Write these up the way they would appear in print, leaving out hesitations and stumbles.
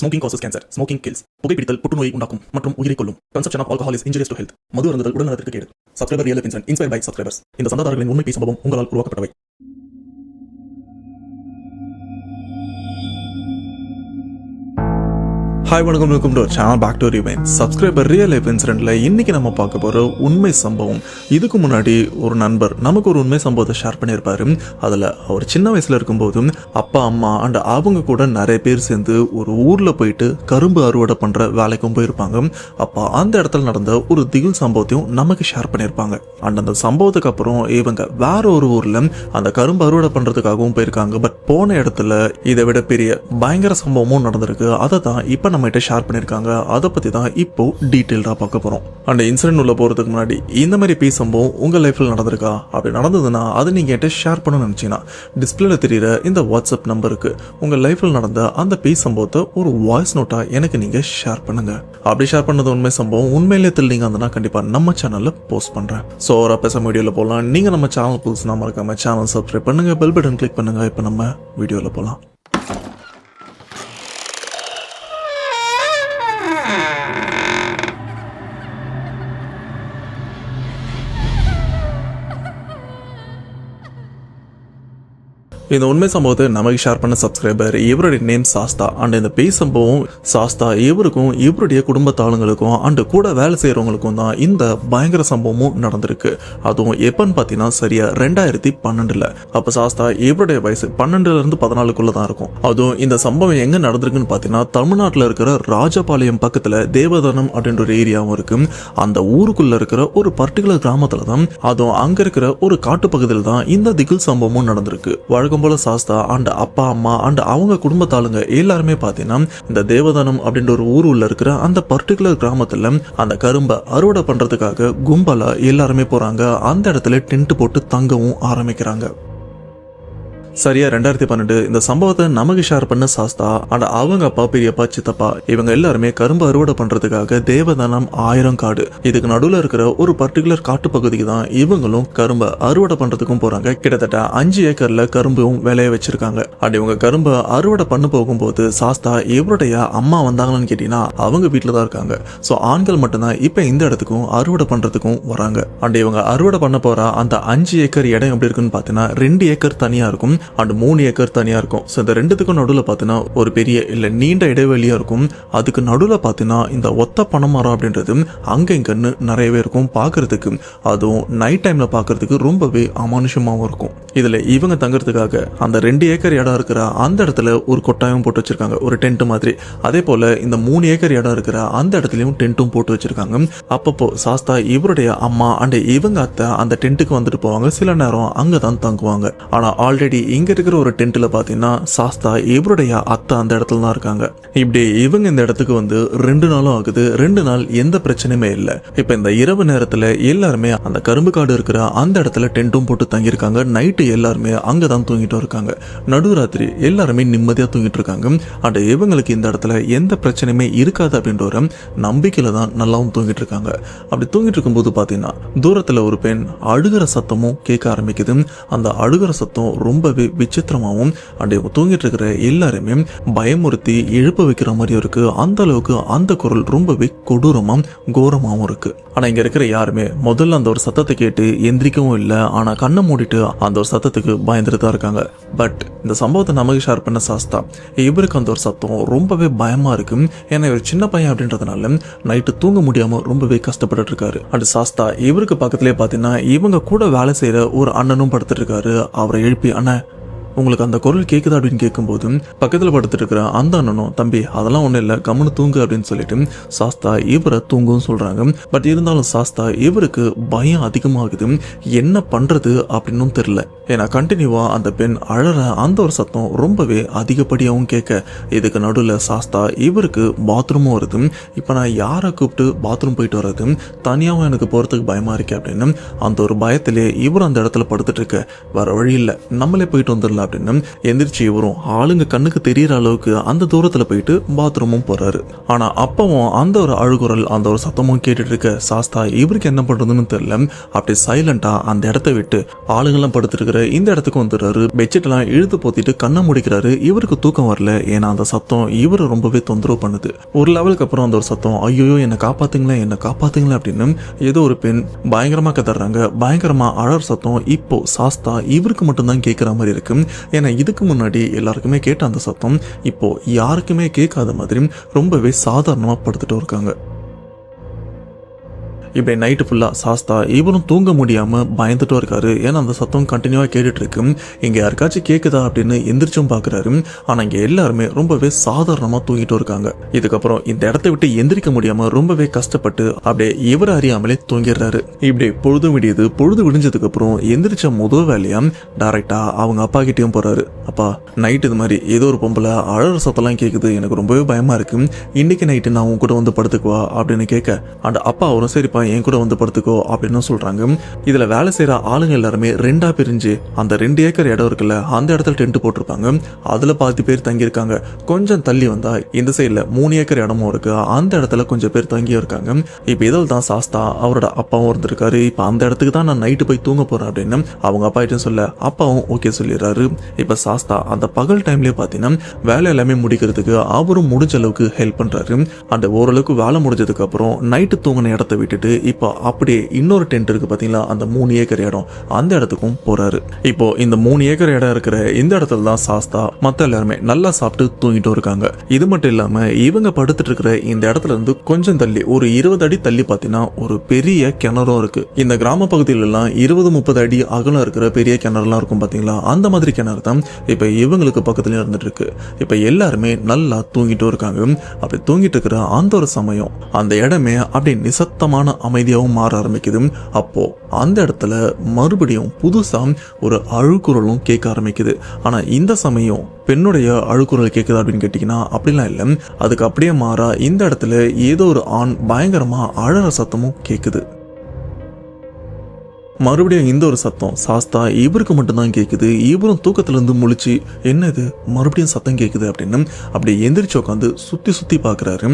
Smoking causes cancer. Smoking kills. புகைப்பிடித்தல் புற்றுநோயை உண்டாக்கும் மற்றும் உயிரை கொல்லும். Consumption of alcohol is injurious to health. மது அருந்துதல் உடல்நலத்திற்கு கேடு. Subscriber real life incident inspired by subscribers. இந்த சந்தாதாரர்களின் உண்மை பேசும் சம்பவம் உங்களால் உருவாக்கப்பட்டவை. ஹாய் வணக்கம், welcome to channel back to rewind. Subscriber real life இன்சிடென்ட்ல இன்னைக்கு நம்ம பார்க்க போற உண்மை சம்பவம். இதுக்கு முன்னாடி ஒரு நண்பர் நமக்கு ஒரு உண்மை சம்பவத்தை ஷேர் பண்ணியிருப்பாரு. அதுல அவர் சின்ன வயசுல இருக்கும்போது அப்பா அம்மா அண்ட் அவங்க கூட நிறைய பேர் சேர்ந்து ஒரு ஊர்ல போயிட்டு கரும்பு அறுவடை பண்ற வேலைக்கும் போயிருப்பாங்க. அப்ப அந்த இடத்துல நடந்த ஒரு திகில் சம்பவத்தையும் நமக்கு ஷேர் பண்ணியிருப்பாங்க. அண்ட் அந்த சம்பவத்துக்கு அப்புறம் இவங்க வேற ஒரு ஊர்ல அந்த கரும்பு அறுவடை பண்றதுக்காகவும் போயிருக்காங்க. பட் போன இடத்துல இதை விட பெரிய பயங்கர சம்பவமும் நடந்திருக்கு. அதை தான் இப்ப நம்மகிட்ட ஷேர் பண்ணிருக்காங்க. அதை பத்தி தான் இப்போ டீடைல்டா பார்க்க போறோம். அந்த இன்சிடென்ட் உள்ள போறதுக்கு முன்னாடி இந்த மாதிரி பேய் சம்பவம் உங்க லைஃப்ல நடந்திருக்கா? அப்படி நடந்ததுன்னா அதை நீங்க என்கிட்ட ஷேர் பண்ண நினைச்சீங்கன்னா டிஸ்பிளேல தெரியுற இந்த வாட்ஸ்அப் நம்பருக்கு உங்க லைஃப்ல நடந்த அந்த பேய் சம்பவத்தை ஒரு வாய்ஸ் நோட்டா எனக்கு நீங்க ஷேர் பண்ணுங்க. அப்படி ஷேர் பண்ணது உண்மை சம்பவம் உண்மையிலே தெரியுங்க அந்த கண்டிப்பா நம்ம சேனல்ல போஸ்ட் பண்றேன். சோ ஒரு பேச வீடியோல போலாம். நீங்க நம்ம சேனல் புதுசுனா மறக்காம சேனல் சப்ஸ்கிரைப் பண்ணுங்க, பெல் பட்டன் கிளிக் பண்ணுங்க. இப்ப நம்ம வீடியோல போலாம். இந்த உண்மை சம்பவத்தை நமக்கு ஷேர் பண்ண சப்ஸ்கிரைபர் இவருடைய நேம் சாஸ்தா. அண்ட் இந்த பேய் சம்பவம் சாஸ்தா இவருக்கும் இவருடைய குடும்பத்தாளுங்களுக்கும் அண்ட் கூட வேலை செய்யறவங்களுக்கும் தான் இந்த பயங்கர சம்பவமும் நடந்திருக்கு. அதுவும் எப்பன்னு பாத்தீங்கன்னா சரியா 2012. அப்ப சாஸ்தா இவருடைய வயசு 12 இருந்து 14 தான் இருக்கும். அதுவும் இந்த சம்பவம் எங்க நடந்திருக்குன்னு பாத்தீங்கன்னா தமிழ்நாட்டுல இருக்கிற ராஜபாளையம் பக்கத்துல தேவதானம் அப்படின்ற ஒரு ஏரியாவும் இருக்கு. அந்த ஊருக்குள்ள இருக்கிற ஒரு பர்டிகுலர் கிராமத்துல தான், அதுவும் அங்க இருக்கிற ஒரு காட்டு பகுதியில் தான் இந்த திகில் சம்பவமும் நடந்திருக்கு. வழக்கம் போல சாஸ்தா அண்ட் அப்பா அம்மா அண்ட் அவங்க குடும்பத்தாளுங்க எல்லாருமே பாத்தீங்கன்னா இந்த தேவதானம் அப்படின்ற ஒரு ஊர் உள்ள இருக்கிற அந்த பர்டிகுலர் கிராமத்துல அந்த கரும்பை அறுவடை பண்றதுக்காக கும்பலா எல்லாருமே போறாங்க. அந்த இடத்துல டென்ட் போட்டு தங்கவும் ஆரம்பிக்கிறாங்க. சரியா 2012 இந்த சம்பவத்தை நமக்கு ஷேர் பண்ண சாஸ்தா அண்ட் அவங்க அப்பா பெரியப்பா சித்தப்பா இவங்க எல்லாருமே கரும்பு அறுவடை பண்றதுக்காக தேவதானம் 1000 காடு இதுக்கு நடுவில் இருக்கிற ஒரு பர்டிகுலர் காட்டு பகுதிக்கு தான் இவங்களும் கரும்பை அறுவடை பண்றதுக்கும் போறாங்க. கிட்டத்தட்ட 5 ஏக்கர்ல கரும்பும் விளைய வச்சிருக்காங்க. அப்படி இவங்க கரும்பை அறுவடை பண்ண போகும்போது சாஸ்தா இவருடைய அம்மா வந்தாங்கன்னு கேட்டீங்கன்னா அவங்க வீட்டுல தான் இருக்காங்க. ஸோ ஆண்கள் மட்டும்தான் இப்ப இந்த இடத்துக்கும் அறுவடை பண்றதுக்கும் வராங்க. அண்ட் இவங்க அறுவடை பண்ண போற அந்த 5 ஏக்கர் இடம் எப்படி இருக்குன்னு பாத்தீங்கன்னா 2 ஏக்கர் தனியா இருக்கும் அண்ட் 3 ஏக்கர் தனியா இருக்கும். ஸோ இந்த ரெண்டுத்துக்கும் நடுவில் பார்த்தீங்கன்னா ஒரு பெரிய இல்ல நீண்ட இடைவெளியா இருக்கும். அதுக்கு நடுவில் பார்த்தீங்கன்னா இந்த ஒத்த பனைமரம் அப்படின்றது அங்க இங்கன்னு நிறையவே இருக்கும் பார்க்கறதுக்கு. அதுவும் நைட் டைம்ல பார்க்கறதுக்கு ரொம்பவே அமானுஷமாவும் இருக்கும். இதுல இவங்க தங்கறதுக்காக அந்த 2 ஏக்கர் இடம் இருக்கிற அந்த இடத்துல ஒரு கொட்டாயம் போட்டு வச்சிருக்காங்க, ஒரு டென்ட் மாதிரி. அதே போல இந்த 3 ஏக்கர் இடம் இருக்கிற அந்த இடத்துலயும் டென்ட்டும் போட்டு வச்சிருக்காங்க. அப்பப்போ சாஸ்தா இவருடைய அம்மா அண்ட் இவங்க அத்தை அந்த டென்ட்டுக்கு வந்துட்டு போவாங்க. சில நேரம் அங்கதான் தங்குவாங்க. ஆனா ஆல்ரெடி இங்க இருக்கிற ஒரு டென்ட்ல பாத்தீங்கன்னா சாஸ்தா இவருடைய அத்தை அந்த இடத்துல தான் இருக்காங்க. இப்படி இவங்க இந்த இடத்துக்கு வந்து 2 நாளும் ஆகுது. 2 நாள் எந்த பிரச்சனையுமே இல்ல. இப்ப இந்த இரவு நேரத்துல எல்லாருமே அந்த கரும்பு காடு இருக்கிற அந்த இடத்துல டென்ட்டும் போட்டு தங்கியிருக்காங்க. நைட்டு எல்லாருமே அங்கதான் தூங்கிட்டு இருக்காங்க. நடுராத்திரி எல்லாருமே நிம்மதியா தூங்கிட்டு இருக்காங்க. அண்ட் இவங்களுக்கு இந்த இடத்துல எந்த பிரச்சனையுமே இருக்காது அப்படின்ற ஒரு நம்பிக்கையில தான் நல்லாவும் தூங்கிட்டு இருக்காங்க. அப்படி தூங்கிட்டு இருக்கும்போது பாத்தீங்கன்னா தூரத்துல ஒரு பெண் அழுகிற சத்தமும் கேட்க ஆரம்பிக்குது. அந்த அழுகிற சத்தம் ரொம்பவே விசித்திரமாவும் அண்ட் தூங்கிட்டு இருக்கிற எல்லாருமே பயமுறுத்தி எழுப்ப வைக்கிற மாதிரியும் இருக்கு. அந்த அளவுக்கு அந்த குரல் ரொம்பவே கொடூரமாம் கோரமாவும் இருக்கு. ஆனா இங்க இருக்கிற யாருமே முதல்ல அந்த ஒரு சத்தத்தை கேட்டு எந்திரிக்கவும் இல்லை. ஆனா கண்ணை மூடிட்டு அந்த ஒரு சத்தத்துக்கு பயந்துட்டு தான் இருக்காங்க. பட் இந்த சம்பவத்தை நமக்கு ஷேர் பண்ண சாஸ்தா இவருக்கு அந்த ஒரு சத்தம் ரொம்பவே பயமா இருக்கு. ஏன்னா இவர் சின்ன பையன் அப்படின்றதுனால நைட்டு தூங்க முடியாம ரொம்பவே கஷ்டப்பட்டு இருக்காரு. அண்ட் சாஸ்தா இவருக்கு பக்கத்திலே பாத்தீங்கன்னா இவங்க கூட வேலை செய்யற ஒரு அண்ணனும் படுத்துட்டு இருக்காரு. அவரை எழுப்பி அண்ணா உங்களுக்கு அந்த குரல் கேட்குதா அப்படின்னு கேட்கும்போது பக்கத்தில் படுத்துட்டு இருக்கிற அந்த அண்ணனும் தம்பி அதெல்லாம் ஒன்றும் இல்லை கம்முன்னு தூங்கு அப்படின்னு சொல்லிட்டு சாஸ்தா இவரை தூங்கும் சொல்றாங்க. பட் இருந்தாலும் சாஸ்தா இவருக்கு பயம் அதிகமாகுது. என்ன பண்றது அப்படின்னு தெரியல. ஏன்னா கண்டினியூவா அந்த பெண் அழற அந்த ஒரு சத்தம் ரொம்பவே அதிகப்படியாகவும் கேட்க இதுக்கு நடுவில் சாஸ்தா இவருக்கு பாத்ரூமும் வருது. இப்போ நான் யாரை கூப்பிட்டு பாத்ரூம் போயிட்டு வர்றது, தனியாகவும் எனக்கு போறதுக்கு பயமா இருக்கு அப்படின்னு அந்த ஒரு பயத்திலே இவர் அந்த இடத்துல படுத்துட்டு இருக்க வேற வழி இல்லை நம்மளே போயிட்டு வந்துடலாம் அப்படின்னு எந்திரிச்சு இவரும் ஆளுங்க கண்ணுக்கு தெரியற அளவுக்கு அந்த தூரத்துல போயிட்டு பாத்ரூமும் போறாரு. ஆனா அப்பவும் அந்த ஒரு அழுகுரல் அந்த ஒரு சத்தமும் கேட்டுட்டு இருக்க சாஸ்தா இவருக்கு என்ன பண்றதுன்னு தெரியல. அப்படி சைலண்டா அந்த இடத்த விட்டு ஆளுங்கெல்லாம் படுத்துட்டு இருக்கிற இந்த இடத்துக்கு வந்துடுறாரு. பெட்ஷீட் எல்லாம் இழுத்து போத்திட்டு கண்ணை முடிக்கிறாரு. இவருக்கு தூக்கம் வரல, ஏன்னா அந்த சத்தம் இவரை ரொம்பவே தொந்தரவு பண்ணுது. ஒரு லெவலுக்கு அப்புறம் அந்த ஒரு சத்தம் ஐயோ என்னை காப்பாத்துங்களேன் என்னை காப்பாத்துங்களேன் அப்படின்னு ஏதோ ஒரு பெண் பயங்கரமா கதறாங்க. பயங்கரமா அழற சத்தம் இப்போ சாஸ்தா இவருக்கு மட்டும்தான் கேட்கிற மாதிரி இருக்கு. ஏன்னா இதுக்கு முன்னாடி எல்லாருக்குமே கேட்ட அந்த சத்தம் இப்போ யாருக்குமே கேட்காத மாதிரி ரொம்பவே சாதாரணமா படுத்துட்டு இருக்காங்க. இப்படி நைட்டு ஃபுல்லாக சாஸ்தா இவரும் தூங்க முடியாமல் பயந்துட்டும் இருக்காரு. ஏன்னா அந்த சத்தம் கண்டினியூவாக கேட்டுட்டு இருக்கு. இங்கே யாருக்காச்சும் கேட்குதா அப்படின்னு எந்திரிச்சும் பார்க்குறாரு. ஆனால் இங்கே எல்லாருமே ரொம்பவே சாதாரணமாக தூங்கிட்டும் இருக்காங்க. இதுக்கப்புறம் இந்த இடத்த விட்டு எந்திரிக்க முடியாமல் ரொம்பவே கஷ்டப்பட்டு அப்படியே இவர் அறியாமலே தூங்கிடுறாரு. இப்படி பொழுது விடியுது. பொழுது விடிஞ்சதுக்கப்புறம் எந்திரிச்ச முதல் வேலையாக டைரெக்டாக அவங்க அப்பா கிட்டேயும் போகிறாரு. அப்பா நைட்டு இது மாதிரி ஏதோ ஒரு பொம்பளை அழற சத்தம்லாம் கேட்குது, எனக்கு ரொம்பவே பயமாக இருக்கு, இன்னைக்கு நைட்டு நான் உங்க கூட வந்து படுத்துக்குவா அப்படின்னு கேட்க அந்த அப்பா அவரும் சரிப்பா என் கூட வந்து படுத்துக்கோ அப்படின்னு சொல்றாங்க. இதுல வேலை செய்யற ஆளுங்க எல்லாருமே ரெண்டா பிரிஞ்சு அந்த 2 ஏக்கர் இடம் இருக்குல்ல அந்த இடத்துல டென்ட் போட்டிருப்பாங்க. அதுல 10 பேர் தங்கியிருக்காங்க. கொஞ்சம் தள்ளி வந்தா இந்த சைட்ல 3 ஏக்கர் இடமும் இருக்கு, அந்த இடத்துல கொஞ்சம் பேர் தங்கியும் இருக்காங்க. இப்ப இதில் தான் சாஸ்தா அவரோட அப்பாவும் இருந்திருக்காரு. இப்ப அந்த இடத்துக்கு தான் நான் நைட்டு போய் தூங்க போறேன் அப்படின்னு அவங்க அப்பா கிட்ட சொல்ல அப்பாவும் ஓகே சொல்லிடுறாரு. இப்ப சாஸ்தா அந்த பகல் டைம்லயே பாத்தீங்கன்னா வேலை எல்லாமே முடிக்கிறதுக்கு அவரும் முடிஞ்ச அளவுக்கு ஹெல்ப் பண்றாரு. அந்த ஓரளவுக்கு வேலை முடிஞ்சதுக்கு அப்புறம் நைட்டு தூங்கின இடத்த விட்டுட்டு இப்போ அப்படியே இன்னொரு டென்ட் இருக்கு பாத்தீங்களா, அந்த 3 ஏக்கர் இடம், அந்த இடத்துக்கும் போறாரு. இப்போ இந்த 3 ஏக்கர் இடம் இருக்கிற இந்த இடத்துல தான் சாஸ்தா மத்த எல்லாருமே நல்லா சாப்பிட்டு தூங்கிட்டு இருக்காங்க. இது மட்டும் இல்லாம இவங்க படுத்துட்டு இருக்கிற இந்த இடத்துல இருந்து கொஞ்சம் தள்ளி ஒரு 20 அடி தள்ளி பாத்தீங்கன்னா ஒரு பெரிய கிணறும் இருக்கு. இந்த கிராம பகுதியில எல்லாம் 20-30 அடி அகலம் இருக்கிற பெரிய கிணறுலாம் இருக்கும் பாத்தீங்களா, அந்த மாதிரி கிணறு தான் இப்ப இவங்களுக்கு பக்கத்துல இருந்துட்டு இருக்கு. இப்ப எல்லாருமே நல்லா தூங்கிட்டு இருக்காங்க. அப்படி தூங்கிட்டு இருக்கிற அந்த ஒரு சமயம் அந்த இடமே அப்படி நிசத்தமான அமைதியாகவும் மாற ஆரம்பிக்குது. அப்போ அந்த இடத்துல மறுபடியும் புதுசா ஒரு அழுகுரலும் கேட்க ஆரம்பிக்குது. ஆனா இந்த சமயம் பெண்ணுடைய அழுகுரல் கேட்குது அப்படின்னு கேட்டீங்கன்னா அப்படிலாம் இல்லை. அதுக்கு அப்படியே மாறா இந்த இடத்துல ஏதோ ஒரு ஆண் பயங்கரமா அழற சத்தமும் கேட்குது. மறுபடியும் இந்த ஒரு சத்தம் சாஸ்தா இவருக்கு மட்டும்தான் கேட்குது. இவரும் தூக்கத்திலிருந்து முழிச்சு என்னது மறுபடியும் சத்தம் கேட்குது அப்படின்னு அப்படி எந்திரிச்சு உட்காந்து சுத்தி சுத்தி பாக்குறாரு.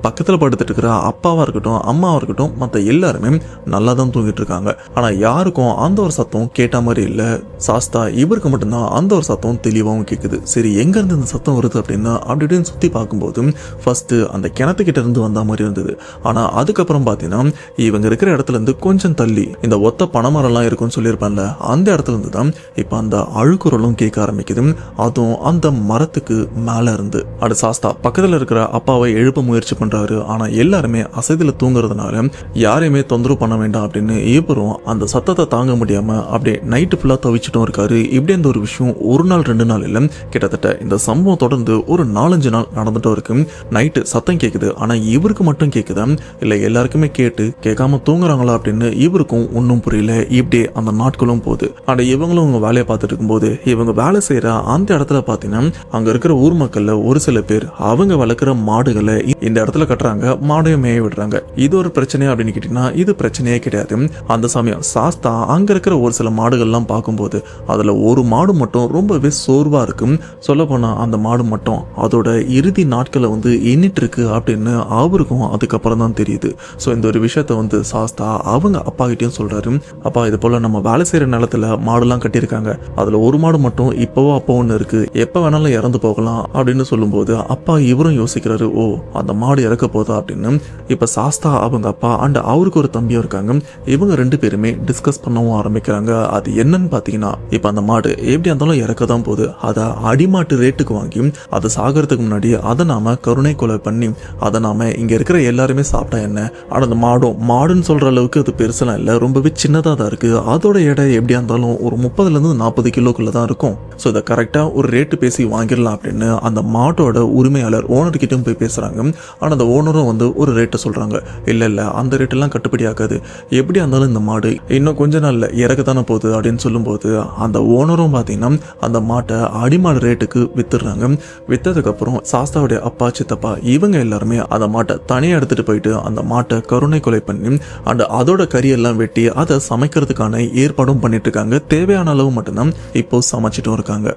பக்கத்துல படுத்துட்டு இருக்கிற அப்பாவா இருக்கட்டும் அம்மாவா இருக்கட்டும் மற்ற எல்லாருமே நல்லா தான் தூங்கிட்டு இருக்காங்க. ஆனா யாருக்கும் அந்த ஒரு சத்தம் கேட்ட மாதிரி இல்ல. சாஸ்தா இவருக்கு மட்டும்தான் அந்த ஒரு சத்தம் தெளிவாகவும் கேட்குது. சரி எங்க இருந்து இந்த சத்தம் வருது அப்படின்னா அப்படி இப்படின்னு சுத்தி பார்க்கும்போது ஃபர்ஸ்ட் அந்த கிணத்துக்கிட்ட இருந்து வந்த மாதிரி இருந்தது. ஆனா அதுக்கப்புறம் பாத்தீங்கன்னா இவங்க இருக்கிற இடத்துல இருந்து கொஞ்சம் தள்ளி இந்த ஒத்த பணம் மரம்லாம் இருக்கும்னு சொல்லியிருப்பான்ல அந்த இடத்துல இருந்து தான் இப்ப அந்த அழுகுரலும் கேட்க ஆரம்பிக்குது. அதுவும் அந்த மரத்துக்கு மேல இருந்து. அது சாஸ்தா பக்கத்துல இருக்கிற அப்பாவை எழுப்ப முயற்சி பண்றாரு. ஆனா எல்லாருமே அசதியில தூங்குறதுனால யாரையுமே தொந்தரவு பண்ண வேண்டாம் அப்படின்னு இவரும் அந்த சத்தத்தை தாங்க முடியாம அப்படியே நைட்டு ஃபுல்லா தவிச்சிட்டும் இருக்காரு. இப்படி அந்த ஒரு விஷயம் ஒரு நாள் 2 நாள் இல்ல, கிட்டத்தட்ட இந்த சம்பவம் தொடர்ந்து ஒரு 4-5 நாள் நடந்துட்டும் இருக்கு. நைட்டு சத்தம் கேட்குது. ஆனா இவருக்கு மட்டும் கேட்குதா இல்ல எல்லாருக்குமே கேட்டு கேட்காம தூங்குறாங்களா அப்படின்னு இவருக்கும் ஒன்னும் புரியல. இப்படி அந்த நாட்களும் போகுது. ஆனா இவங்களும் உங்க வேலையை பார்த்துட்டு இருக்கும்போது இவங்க வேலை செய்யற அந்த இடத்துல பாத்தீங்கன்னா அங்க இருக்கிற ஊர் மக்கள்ல ஒரு சில பேர் அவங்க வளர்க்குற மாடுகளை இந்த இடத்துல கட்டுறாங்க, மாடையும் மேய விடுறாங்க. இது ஒரு பிரச்சனை அப்படின்னு கேட்டீங்கன்னா இது பிரச்சனையே கிடையாது. அந்த சமயம் சாஸ்தா அங்க இருக்கிற ஒரு சில மாடுகள்லாம் பார்க்கும்போது அதுல ஒரு மாடு மட்டும் ரொம்பவே சோர்வா இருக்கும். சொல்ல போனா அந்த மாடு மட்டும் அதோட இறுதி நாட்களை எண்ணிட்டு இருக்கு அப்படின்னு அவருக்கும் அதுக்கப்புறம் தான் தெரியுது. ஸோ இந்த ஒரு விஷயத்த சாஸ்தா அவங்க அப்பா கிட்டயும் சொல்றாரு. அப்பா இது போல நம்ம வேலை செய்யற நிலத்துல மாடுலாம் கட்டியிருக்காங்க, அதுல ஒரு மாடு மட்டும் இப்பவோ அப்போ ஒன்று இருக்கு, எப்ப வேணாலும் இறந்து போகலாம் அப்படின்னு சொல்லும்போது அப்பா இவரும் யோசிக்கிறாரு, ஓ அந்த மாடு இறக்க போதா அப்படின்னு. இப்ப சாஸ்தா அவங்க அப்பா அண்ட் அவருக்கு ஒரு தம்பியும் இருக்காங்க. இவங்க 2 பேருமே டிஸ்கஸ் பண்ணவும் ஆரம்பிக்கிறாங்க. அது என்னன்னு பாத்தீங்கன்னா இப்ப அந்த மாடு எப்படி இருந்தாலும் இறக்க தான் போகுது, அதை அடிமாட்டு ரேட்டுக்கு வாங்கி அதை சாகிறதுக்கு முன்னாடி அதை நாம கருணை கொலை பண்ணி அதை நாம இங்க இருக்கிற எல்லாருமே சாப்பிட்டா என்ன. ஆனா அந்த மாடுன்னு சொல்ற அளவுக்கு அது பெருசெல்லாம் இல்லை, ரொம்பவே சின்னதா தான் இருக்கு. அதோட எடை எப்படியா இருந்தாலும் ஒரு 30-40 கிலோக்குள்ள தான் இருக்கும். ஸோ இதை கரெக்டா ஒரு ரேட்டு பேசி வாங்கிடலாம் அப்படின்னு அந்த மாட்டோட உரிமையாளர் ஓனர் கிட்டும் போய் பேசுறாங்க. ஆனா அந்த ஓனரும் ஒரு ரேட்டை சொல்றாங்க. இல்ல அந்த ரேட்டெல்லாம் கட்டுப்படி ஆகாது, எப்படியா இருந்தாலும் இந்த மாடு இன்னும் கொஞ்ச நாள்ல இறக்கத்தானே போகுது அப்படின்னு சொல்லும்போது அந்த ஓனரும் பாத்தீங்கன்னா அந்த மாட்டை அடிமாடு ரேட்டுக்கு வித்துடுறாங்க. வித்ததுக்கு அப்புறம் சாஸ்தாவுடைய அப்பா சித்தப்பா இவங்க எல்லாருமே அந்த மாட்டை தனியா எடுத்துட்டு போயிட்டு அந்த மாட்டை கருணை கொலை பண்ணி அண்ட் அதோட கறியெல்லாம் வெட்டி அதை சமைக்கிறதுக்கான ஏற்பாடும் பண்ணிட்டு இருக்காங்க. தேவையான அளவு மட்டும்தான் இப்போ சமைச்சிட்டும் இருக்காங்க.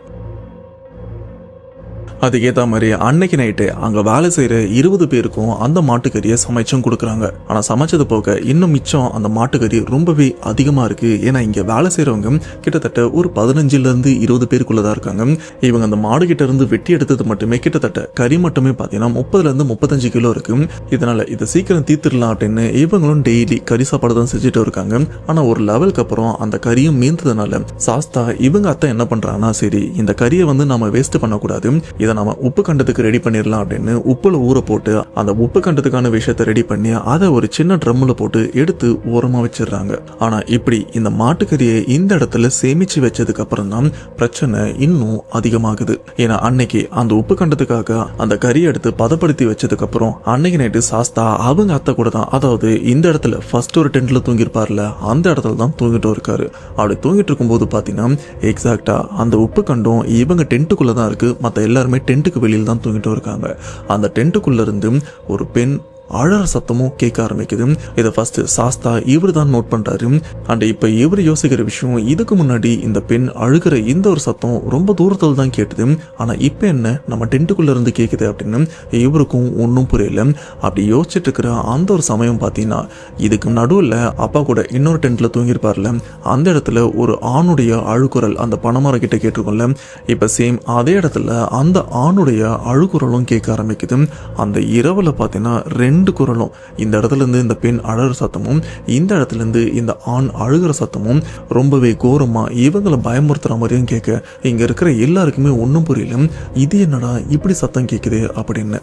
அதுக்கேற்ற மாதிரி அன்னைக்கு நைட்டு அங்கே வேலை செய்கிற 20 பேருக்கும் அந்த மாட்டுக்கறியை சமைச்சும் கொடுக்குறாங்க. ஆனால் சமைச்சது போக இன்னும் மிச்சம் அந்த மாட்டுக்கறி ரொம்பவே அதிகமாக இருக்குது. ஏன்னா இங்கே வேலை செய்கிறவங்க கிட்டத்தட்ட ஒரு 15லேருந்து 20 பேருக்குள்ளே தான் இருக்காங்க. இவங்க அந்த மாடு கிட்ட இருந்து வெட்டி எடுத்தது மட்டுமே கிட்டத்தட்ட கறி மட்டுமே பார்த்தீங்கன்னா 30லேருந்து 35 கிலோ இருக்கு. இதனால இதை சீக்கிரம் தீர்த்துடலாம் அப்படின்னு இவங்களும் டெய்லி கறி சாப்பாடு தான் செஞ்சுட்டு இருக்காங்க. ஆனால் ஒரு லெவலுக்கு அப்புறம் அந்த கறியும் மீந்ததுனால சாஸ்தா இவங்க அத்தை என்ன பண்றாங்கன்னா, சரி இந்த கறியை நம்ம வேஸ்ட் பண்ணக்கூடாது, இதை நம்ம உப்பு கண்டத்துக்கு ரெடி பண்ணிடலாம் அப்படின்னு உப்புல ஊற போட்டு அந்த உப்பு கண்டத்துக்கான விஷயத்தை ரெடி பண்ணி அதை ஒரு சின்ன ட்ரம்ல போட்டு எடுத்து ஓரமா வச்சிடுறாங்க. ஆனா இப்படி இந்த மாட்டுக்கறியை இந்த இடத்துல சேமிச்சு வச்சதுக்கு அப்புறம் தான் பிரச்சனை இன்னும் அதிகமாகுது. ஏன்னா அன்னைக்கு அந்த உப்பு கண்டத்துக்காக அந்த கறியை எடுத்து பதப்படுத்தி வச்சதுக்கு அப்புறம் அன்னைக்கு நைட்டு சாஸ்தா அவங்க அத்தை கூட தான், அதாவது இந்த இடத்துல ஃபர்ஸ்ட் ஒரு டென்ட்ல தூங்கிருப்பார்ல அந்த இடத்துல தான் தூங்கிட்டு இருக்காரு. அப்படி தூங்கிட்டு இருக்கும்போது பாத்தீங்கன்னா எக்ஸாக்டா அந்த உப்பு கண்டம் இவங்க டென்ட்டுக்குள்ள தான் இருக்கு. மற்ற எல்லாருமே டென்ட்டுக்கு வெளியில் தான் தூங்கிட்டு இருக்காங்க. அந்த டென்ட்டுக்குள்ள இருந்து ஒரு பெண் அழற சத்தமும் கேட்க ஆரம்பிக்குது. இதை ஃபர்ஸ்ட் சாஸ்தா இவர் தான் நோட் பண்றாரு. அண்ட் இப்ப இவர் யோசிக்கிற விஷயம், இதுக்கு முன்னாடி இந்த பெண் அழுகிற இந்த ஒரு சத்தம் ரொம்ப தூரத்தில் தான் கேட்டுது, ஆனா இப்ப என்ன நம்ம டென்ட்டுக்குள்ள இருந்து கேக்குது அப்படின்னு இவருக்கும் ஒன்றும் புரியல. அப்படி யோசிச்சுட்டு இருக்கிற அந்த ஒரு சமயம் பார்த்தீங்கன்னா இதுக்கு நடுவில் அப்பா கூட இன்னொரு டென்ட்ல தூங்கியிருப்பார்ல அந்த இடத்துல ஒரு ஆணுடைய அழுகுரல் அந்த பனைமரம் கிட்ட கேட்டிருக்கோம்ல, இப்ப சேம் அதே இடத்துல அந்த ஆணுடைய அழுகுரலும் கேட்க ஆரம்பிக்குது. அந்த இரவுல பார்த்தீங்கன்னா 2 குரலும், இந்த இடத்துல இருந்து இந்த பெண் அழற சத்தமும் இந்த இடத்துல இருந்து இந்த ஆண் அழுகிற சத்தமும் ரொம்பவே கோரமா இவங்களை பயமுறுத்துற மாதிரியும் கேட்க இங்க இருக்கிற எல்லாருக்குமே ஒன்றும் புரியல, இது என்னடா இப்படி சத்தம் கேட்குது அப்படின்னு.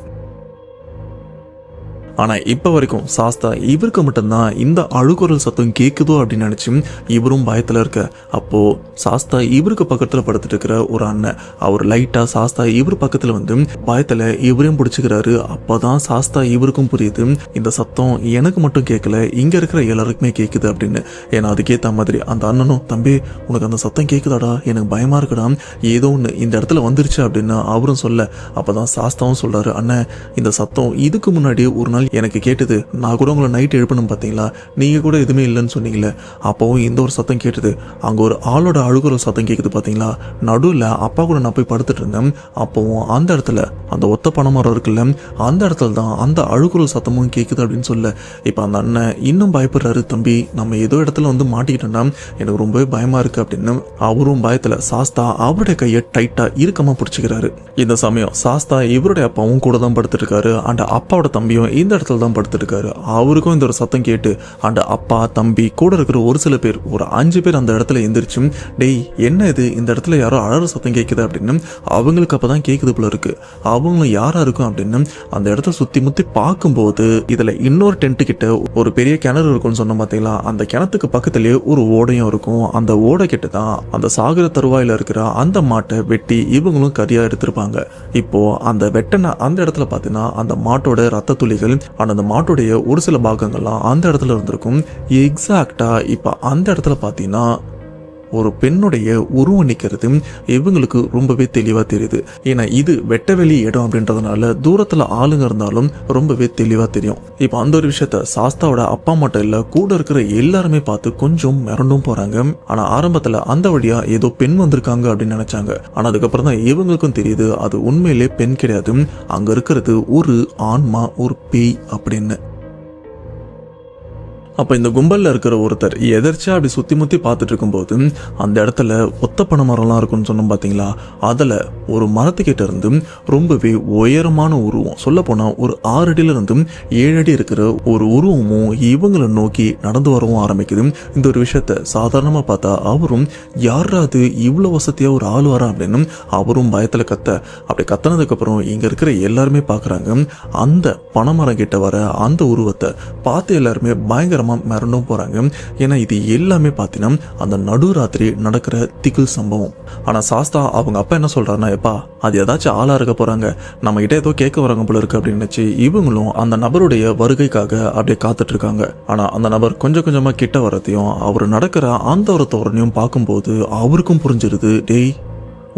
ஆனா இப்ப வரைக்கும் சாஸ்தா இவருக்கு மட்டும்தான் இந்த அழுகுரல் சத்தம் கேக்குதோ அப்படின்னு நினைச்சு இவரும் பயத்துல இருக்க. அப்போ சாஸ்தா இவருக்கு பக்கத்துல படுத்துட்டு இருக்கிற ஒரு அண்ணன் அவர் லைட்டா சாஸ்தா இவர் பக்கத்துல வந்து பயத்துல இவரையும் பிடிச்சுக்கிறாரு. அப்பதான் சாஸ்தா இவருக்கும் புரியுது இந்த சத்தம் எனக்கு மட்டும் கேட்கல, இங்க இருக்கிற எல்லாருக்குமே கேக்குது அப்படின்னு. ஏன்னா அதுக்கேத்த மாதிரி அந்த அண்ணனும், தம்பி உனக்கு அந்த சத்தம் கேக்குதாடா, எனக்கு பயமா இருக்குடா, ஏதோ ஒண்ணு இந்த இடத்துல வந்துருச்சு அப்படின்னு அவரும் சொல்ல, அப்பதான் சாஸ்தாவும் சொல்றாரு, அண்ணன் இந்த சத்தம் இதுக்கு முன்னாடி ஒரு நாள் எனக்கு கேட்டது, நான் கூட உங்களை நைட் எழுப்பணும் பார்த்தீங்களா, நீங்க கூட எதுவுமே இல்லைன்னு சொன்னீங்களே, அப்பவும் இந்த ஒரு சத்தம் கேட்டது, அங்க ஒரு ஆளோட அழுகுற சத்தம் கேட்குது பார்த்தீங்களா, நடுவில் அப்பா கூட நான் போய் படுத்துட்டு இருந்தேன், அப்பவும் அந்த இடத்துல அந்த ஒத்த பனைமரம் இருக்குல்ல அந்த இடத்துல தான் அந்த அழுகுற சத்தமும் கேட்குது அப்படின்னு சொல்ல, இப்போ அந்த அண்ணன் இன்னும் பயப்படுறாரு, தம்பி நம்ம ஏதோ இடத்துல வந்து மாட்டிக்கிட்டோம்னா எனக்கு ரொம்பவே பயமா இருக்கு அப்படின்னு அவரும் பயத்துல சாஸ்தா அவருடைய கையை டைட்டா இறுக்கமா பிடிச்சிக்கிறாரு. இந்த சமயம் சாஸ்தா இவருடைய அப்பாவும் கூட தான் படுத்துட்டு இருக்காரு. அந்த அப்பாவோட தம்பியும் இந்த இடத்துல தான் படுத்துருக்காரு. அவருக்கும் இந்த ஒரு சத்தம் கேட்டு அந்த அப்பா தம்பி கூட இருக்கிற ஒரு சில பேர் ஒரு 5 பேர் அந்த இடத்துல எந்திரிச்சு, டேய் என்ன இது இந்த இடத்துல யாரோ அழற சத்தம் கேட்குது அப்படின்னு அவங்களுக்கு அப்பதான் கேட்குது போல இருக்கு, அவங்களும் யாரா இருக்கும் அப்படின்னு அந்த இடத்த சுத்தி முத்தி பார்க்கும்போது இதுல இன்னொரு டென்ட் கிட்ட ஒரு பெரிய கிணறு இருக்கும்னு சொன்ன பார்த்தீங்களா, அந்த கிணத்துக்கு பக்கத்திலேயே ஒரு ஓடையும் இருக்கும். அந்த ஓடை கிட்ட தான் அந்த சாகர தருவாயில இருக்கிற அந்த மாட்டை வெட்டி இவங்களும் கறியா எடுத்திருப்பாங்க. இப்போ அந்த வெட்டனை அந்த இடத்துல பார்த்தீங்கன்னா அந்த மாட்டோட ரத்த துளிகள் அந்த மாட்டுடைய ஒரு சில பாகங்கள்லாம் அந்த இடத்துல இருந்திருக்கும். எக்ஸாக்டா இப்ப அந்த இடத்துல பாத்தீங்கன்னா ஒரு பெண்ணுடைய உருவம் நிற்கிறது இவங்களுக்கு ரொம்பவே தெளிவா தெரியுது. ஏன்னா இது வெட்டவெளி இடம் அப்படின்றதுனால தூரத்துல ஆளுங்க இருந்தாலும் ரொம்பவே தெளிவா தெரியும். இப்போ அந்த ஒரு விஷயத்த சாஸ்தாவோட அப்பா மட்டும் இல்ல கூட இருக்கிற எல்லாருமே பார்த்து கொஞ்சம் மிரண்டும் போறாங்க. ஆனா ஆரம்பத்துல அந்த வழியா ஏதோ பெண் வந்திருக்காங்க அப்படின்னு நினைச்சாங்க. ஆனா அதுக்கப்புறம் தான் இவங்களுக்கும் தெரியுது அது உண்மையிலே பெண் கிடையாது, அங்க இருக்கிறது ஒரு ஆன்மா, ஒரு பேய் அப்படின்னு. அப்போ இந்த கும்பலில் இருக்கிற ஒருத்தர் எதர்ச்சியா அப்படி சுற்றி முற்றி பார்த்துட்டு இருக்கும்போது அந்த இடத்துல ஒத்த பனை மரம்லாம் இருக்குன்னு சொன்னோம் பார்த்தீங்களா, அதில் ஒரு மரத்துக்கிட்ட இருந்து ரொம்பவே உயரமான உருவம், சொல்லப்போனால் ஒரு 6 அடியிலிருந்து 7 அடி இருக்கிற ஒரு உருவமும் இவங்களை நோக்கி நடந்து வரவும் ஆரம்பிக்குது. இந்த ஒரு விஷயத்த சாதாரணமாக பார்த்தா அவரும் யாராவது இவ்வளோ வசதியாக ஒரு ஆள் வரா அப்படின்னு அவரும் பயத்தில் கத்த, அப்படி கத்தினதுக்கப்புறம் இங்கே இருக்கிற எல்லாருமே பார்க்குறாங்க அந்த பனைமரம் கிட்ட வர அந்த உருவத்தை பார்த்து எல்லாருமே பயங்கர மிரண்டும் போறாங்க. ஏன்னா இது எல்லாமே பார்த்தீங்கன்னா அந்த நடுராத்திரி நடக்கிற திகில் சம்பவம். ஆனா சாஸ்தா அவங்க அப்பா என்ன சொல்றாருன்னா, எப்பா அது ஏதாச்சும் ஆளா இருக்க போறாங்க, நம்ம கிட்ட ஏதோ கேட்க வராங்க போல இருக்கு அப்படின்னு நினைச்சு இவங்களும் அந்த நபருடைய வருகைக்காக அப்படியே காத்துட்டு இருக்காங்க. ஆனா அந்த நபர் கொஞ்சம் கொஞ்சமா கிட்ட வரதையும் அவர் நடக்கிற அந்த ஒரு தோரணையும் பார்க்கும்போது அவருக்கும் புரிஞ்சிருது, டேய்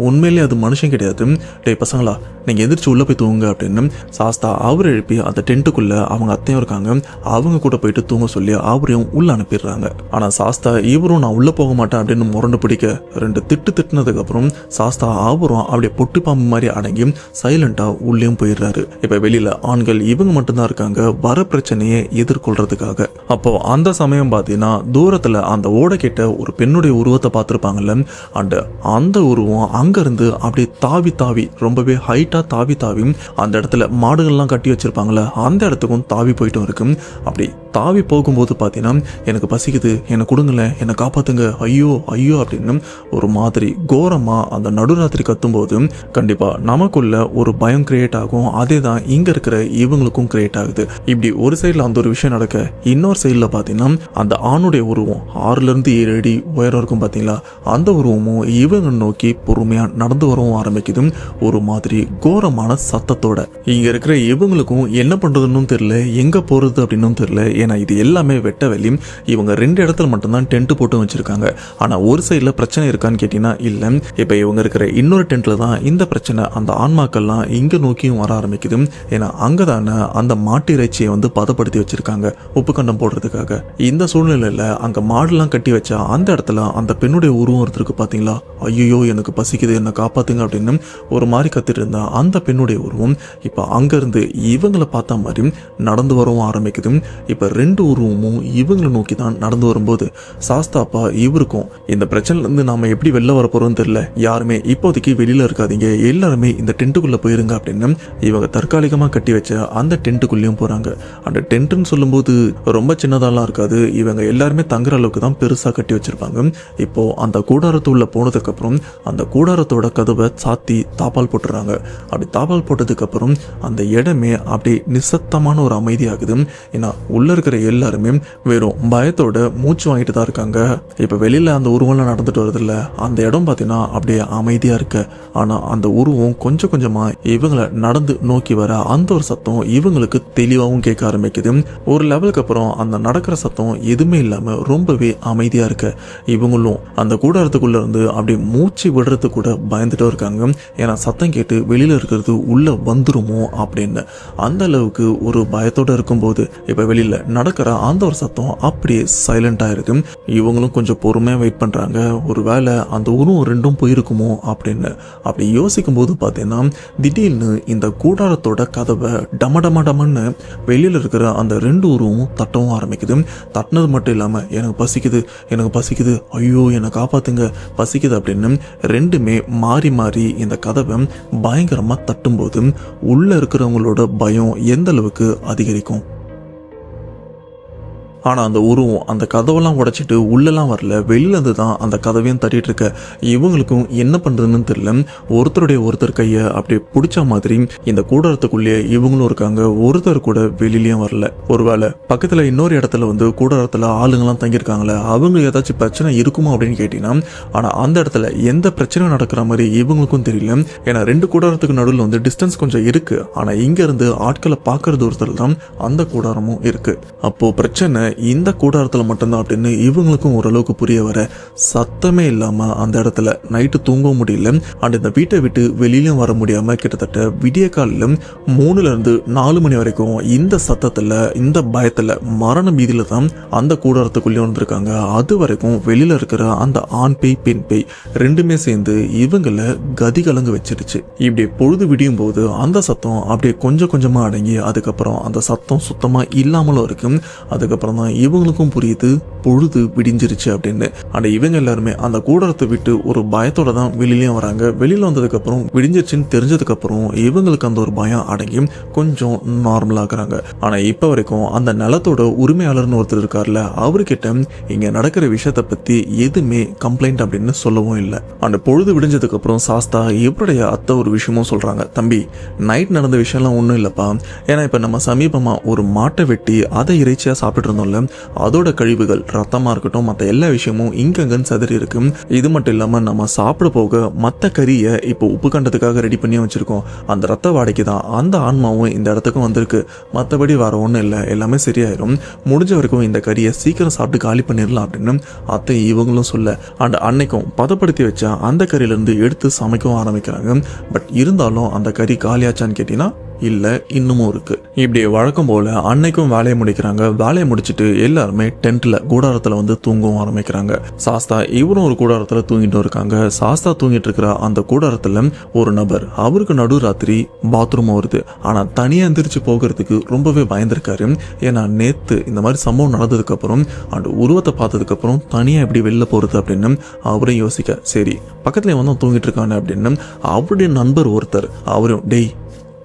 உண்மையிலே அது மனுஷன் கிடையாது, டேய் பசங்களா நீங்கள் எந்திரிச்சு உள்ளே போய் தூங்குங்க அப்படின்னு சாஸ்தா அவர் எழுப்பி அந்த டென்ட்டுக்குள்ளே அவங்க அத்தையும் இருக்காங்க, அவங்க கூட போயிட்டு தூங்க சொல்லி அவரையும் உள்ளே அனுப்பிடுறாங்க. ஆனால் சாஸ்தா இவரும் நான் உள்ளே போக மாட்டேன் அப்படின்னு முரண்டு பிடிக்க 2 திட்டு திட்டினதுக்கப்புறம் சாஸ்தா அவரும் அப்படியே பொட்டு பாம்பு மாதிரி அடங்கி சைலண்டாக உள்ளேயும் போயிடுறாரு. இப்போ வெளியில் ஆண்கள் இவங்க மட்டும்தான் இருக்காங்க வர பிரச்சனையை எதிர்கொள்றதுக்காக. அப்போ அந்த சமயம் பார்த்தீங்கன்னா தூரத்தில் அந்த ஓடை கிட்ட ஒரு பெண்ணுடைய உருவத்தை பார்த்துருப்பாங்கல்ல, அண்ட் அந்த உருவம் அங்கேருந்து அப்படியே தாவி தாவி ரொம்பவே ஹைட்டாக தாவி தாவி அந்த இடத்துல மாடுகள்லாம் கட்டி வச்சிருப்பாங்கல்ல அந்த இடத்துக்கும் தாவி போயிட்டும் இருக்கு. அப்படி தாவி போகும்போது பார்த்தீங்கன்னா எனக்கு பசிக்குது, என்னை கொடுங்களேன், என்னை காப்பாத்துங்க, ஐயோ ஐயோ அப்படின்னு ஒரு மாதிரி கோரமாக அந்த நடுராத்திரி கத்தும்போது கண்டிப்பாக நமக்குள்ள ஒரு பயம் கிரியேட் ஆகும். அதே தான் இங்கே இருக்கிற இவங்களுக்கும் கிரியேட் ஆகுது. இப்படி ஒரு சைடில் அந்த ஒரு விஷயம் நடக்க, இன்னொரு சைடில் பார்த்தீங்கன்னா அந்த ஆணுடைய உருவம் 6லேருந்து 7 அடி உயரம் இருக்கும் பார்த்தீங்களா, அந்த உருவமும் இவங்க நோக்கி பொறுமையாக நடந்து வரவும் ஆரம்பிக்குது ஒரு மாதிரி கோரமான சத்தத்தோட. இங்கே இருக்கிற இவங்களுக்கும் என்ன பண்ணுறதுன்னு தெரியல, எங்கே போகிறது அப்படின்னு தெரியல. ஏன்னா இது எல்லாமே வெட்ட வெளி. இவங்க 2 இடத்துல மட்டும்தான் டென்ட் போட்டு வச்சிருக்காங்க. ஆனால் ஒரு சைடில் பிரச்சனை இருக்கான்னு கேட்டிங்கன்னா இல்லை. இப்போ இவங்க இருக்கிற இன்னொரு டென்ட்டில் தான் இந்த பிரச்சனை. அந்த ஆன்மாக்கள்லாம் இங்கே நோக்கியும் வர ஆரம்பிக்குது. ஏன்னா அங்கே தானே அந்த மாட்டு இறைச்சியை வந்து பதப்படுத்தி வச்சிருக்காங்க உப்பு கண்டம் போடுறதுக்காக. இந்த சூழ்நிலையில் அங்கே மாடுலாம் கட்டி வச்சா அந்த இடத்துல அந்த பெண்ணுடைய உருவம் ஒருத்தருக்கு பார்த்தீங்களா, ஐயோ எனக்கு பசிக்குது, என்னை காப்பாத்துங்க அப்படின்னு ஒரு மாதிரி கத்திட்டு இருந்தா அந்த பெண்ணுடைய உருவம் இப்போ அங்கேருந்து இவங்களை பார்த்தா மாதிரி நடந்து வரவும் ஆரம்பிக்குது. இப்போ 2 உருவமும் இவங்களை நோக்கி தான் நடந்து வரும்போது சாஸ்தாப்பா இவருக்கும் இந்த பிரச்சனைலேருந்து நாம் எப்படி வெளில வர போகிறோம்னு தெரியல, யாருமே இப்போதைக்கு வெளியில் இருக்காதீங்க, எல்லாருமே இந்த டென்ட்டுக்குள்ளே போயிருங்க அப்படின்னு இவங்க தற்காலிகமாக கட்டி வச்ச அந்த டென்ட்டுக்குள்ளேயும் போகிறாங்க. அந்த டென்ட்டுன்னு சொல்லும்போது ரொம்ப சின்னதாலாம் இருக்காது, இவங்க எல்லாருமே தங்குற அளவுக்கு தான் பெருசாக கட்டி வச்சிருப்பாங்க. இப்போது அந்த கூடாரத்துள்ள போனதுக்கப்புறம் அந்த கூடாரத்தோட கதவை சாத்தி தாப்பால் போட்டுறாங்க. அப்படி தாப்பால் போட்டதுக்கப்புறம் அந்த இடமே அப்படி நிசத்தமான ஒரு அமைதியாகுது. ஏன்னா உள்ள இருக்கிற எல்லாருமே வெறும் பயத்தோட மூச்சு வாங்கிட்டு தான் இருக்காங்க. இப்போ வெளியில் அந்த உருவம்லாம் நடந்துட்டு வருதில்ல, அந்த இடம் பார்த்தீங்கன்னா அப்படியே அமைதியாக இருக்கு. ஆனால் அந்த உருவம் கொஞ்சம் கொஞ்சமாக இவங்களை நடந்து நோக்கி வர அந்த ஒரு சத்தம் இவங்களுக்கு தெளிவாகவும் கேட்க ஆரம்பிக்குது. ஒரு லெவலுக்கு அப்புறம் அந்த நடக்கிற சத்தம் எதுவுமே இல்லாமல் ரொம்பவே அமைதியாக இருக்கு. இவங்களும் அந்த கூடாரத்துக்குள்ள இருந்து அப்படியே மூச்சு விடுறது கூட பயந்துட்டு இருக்காங்க. ஏன்னா சத்தம் கேட்டு வெளியில் இருக்கிறது உள்ள வந்துருமோ அப்படின்னு அந்த அளவுக்கு ஒரு பயத்தோட இருக்கும்போது இப்போ வெளியில் நடக்கிற அந்த ஒரு சத்தம் அப்படியே சைலண்டாக இருக்கு. இவங்களும் கொஞ்சம் பொறுமையாக வெயிட் பண்ணுறாங்க, ஒரு வேளை அந்த உருவம் 2ம் போயிருக்குமோ அப்படின்னு. அப்படி யோசிக்கும் போது பார்த்தீங்கன்னா திடீர்னு இந்த கூடாரத்தோட கதவை டமன்னு வெளியில் இருக்கிற அந்த 2 உருவமும் தட்டவும் ஆரம்பிக்குது. தட்டினது மட்டும் இல்லாமல் எனக்கு பசிக்குது, ஐயோ என்னை காப்பாத்துங்க, பசிக்குது அப்படின்னு 2மே மாறி மாறி இந்த கதவை பயங்கரமாக தட்டும்போது உள்ள இருக்கிறவங்களோட பயம் எந்த அளவுக்கு அதிகரிக்கும். ஆனால் அந்த உருவம் அந்த கதவெல்லாம் உடைச்சிட்டு உள்ளெல்லாம் வரல, வெளியிலேருந்து தான் அந்த கதவையும் தட்டிட்டு இருக்க. இவங்களுக்கும் என்ன பண்ணுறதுன்னு தெரியல. ஒருத்தருடைய ஒருத்தர் கையை அப்படி பிடிச்ச மாதிரி இந்த கூடாரத்துக்குள்ளேயே இவங்களும் இருக்காங்க, ஒருத்தர் கூட வெளியிலையும் வரல. ஒருவேளை பக்கத்தில் இன்னொரு இடத்துல வந்து கூடாரத்தில் ஆளுங்கெல்லாம் தங்கியிருக்காங்களே, அவங்க ஏதாச்சும் பிரச்சனை இருக்குமா அப்படின்னு கேட்டிங்கன்னா, ஆனால் அந்த இடத்துல எந்த பிரச்சனையும் நடக்கிற மாதிரி இவங்களுக்கும் தெரியல. ஏன்னா 2 கூடாரத்துக்கு நடுவில் வந்து டிஸ்டன்ஸ் கொஞ்சம் இருக்குது. ஆனால் இங்கேருந்து ஆட்களை பார்க்குற தூரத்தில் தான் அந்த கூடாரமும் இருக்குது. அப்போது பிரச்சனை இந்த கூடாரத்தில் மட்டும்தான் அப்படின்னு இவங்களுக்கும் ஓரளவுக்கு புரிய வர சத்தமே இல்லாமல் அந்த இடத்துல நைட்டு தூங்கவும் முடியல. அண்ட் இந்த வீட்டை விட்டு வெளியிலும் வர முடியாமல் கிட்டத்தட்ட விடிய காலையில் 3லேருந்து 4 மணி வரைக்கும் இந்த சத்தத்தில் இந்த பயத்தில் மரண பீதியில் தான் அந்த கூடாரத்துக்குள்ளேயும் வந்திருக்காங்க. அது வரைக்கும் வெளியில் இருக்கிற அந்த ஆண் பேய் பெண் பேய் 2மே சேர்ந்து இவங்களை கதி கலங்க வச்சிருச்சு. இப்படி பொழுது விடியும் போது அந்த சத்தம் அப்படியே கொஞ்சம் கொஞ்சமாக அடங்கி அதுக்கப்புறம் அந்த சத்தம் சுத்தமாக இல்லாமலும் இருக்கு. அதுக்கப்புறம் தான் இவங்களுக்கும் புரியுது பொழுது விடிஞ்சிருச்சு அப்படின்னு. ஆனால் இவங்க எல்லாருமே அந்த கூடாரத்தை விட்டு ஒரு பயத்தோட தான் வெளியிலையும் வராங்க. வெளியில் வந்ததுக்கு அப்புறம் விடிஞ்சிருச்சுன்னு தெரிஞ்சதுக்கு அப்புறம் இவங்களுக்கு அந்த ஒரு பயம் அடங்கி கொஞ்சம் நார்மலாகிறாங்க. ஆனால் இப்போ வரைக்கும் அந்த நிலத்தோட உரிமையாளர்னு ஒருத்தர் இருக்கார்ல, அவர்கிட்ட இங்கே நடக்கிற விஷயத்தை பற்றி எதுவுமே கம்ப்ளைண்ட் அப்படின்னு சொல்லவும் இல்லை. அந்த பொழுது விடிஞ்சதுக்கு அப்புறம் சாஸ்தா இவருடைய அத்தை ஒரு விஷயமும் சொல்றாங்க, தம்பி நைட் நடந்த விஷயம்லாம் ஒன்றும் இல்லைப்பா, ஏன்னா இப்போ நம்ம சமீபமாக ஒரு மாட்டை வெட்டி அதை இறைச்சியாக சாப்பிட்டு இருந்தோம், இருக்கும்ல, அதோட கழிவுகள் ரத்தமா இருக்கட்டும் மற்ற எல்லா விஷயமும் இங்கங்கன்னு சதறி இருக்கு. இது மட்டும் இல்லாம நம்ம சாப்பிட போக மற்ற கறியை இப்போ உப்பு கண்டதுக்காக ரெடி பண்ணி வச்சிருக்கோம். அந்த ரத்த வாடைக்கு தான் அந்த ஆன்மாவும் இந்த இடத்துக்கு வந்திருக்கு. மற்றபடி வேற ஒன்றும் இல்லை, எல்லாமே சரியாயிரும். முடிஞ்ச வரைக்கும் இந்த கறியை சீக்கிரம் சாப்பிட்டு காலி பண்ணிடலாம் அப்படின்னு அத்தை இவங்களும் சொல்ல, அண்ட் அன்னைக்கும் பதப்படுத்தி வச்ச அந்த கறியிலிருந்து எடுத்து சமைக்கவும் ஆரம்பிக்கிறாங்க. பட் இருந்தாலும் அந்த கறி காலியாச்சான்னு கேட்டீங்கன்னா இல்லை, இன்னமும் இருக்கு. இப்படி வழக்கம் போல அன்னைக்கும் வேலையை முடிக்கிறாங்க. வேலையை முடிச்சுட்டு எல்லாருமே டென்ட்ல கூடாரத்தில் வந்து தூங்கவும் ஆரம்பிக்கிறாங்க. சாஸ்தா இவரும் ஒரு கூடாரத்தில் தூங்கிட்டு இருக்காங்க. சாஸ்தா தூங்கிட்டு இருக்கிற அந்த கூடாரத்தில் ஒரு நபர், அவருக்கு நடு ராத்திரி பாத்ரூம் வருது. ஆனால் தனியாக எந்திரிச்சு போகிறதுக்கு ரொம்பவே பயந்துருக்காரு. ஏன்னா நேற்று இந்த மாதிரி சம்பவம் நடந்ததுக்கு அப்புறம் அந்த உருவத்தை பார்த்ததுக்கு அப்புறம் தனியாக எப்படி வெளில போகிறது அப்படின்னு அவரும் யோசிக்க, சரி பக்கத்துல வந்து தூங்கிட்டு இருக்கானே அப்படின்னு அவருடைய நண்பர் ஒருத்தர் அவரும், டேய்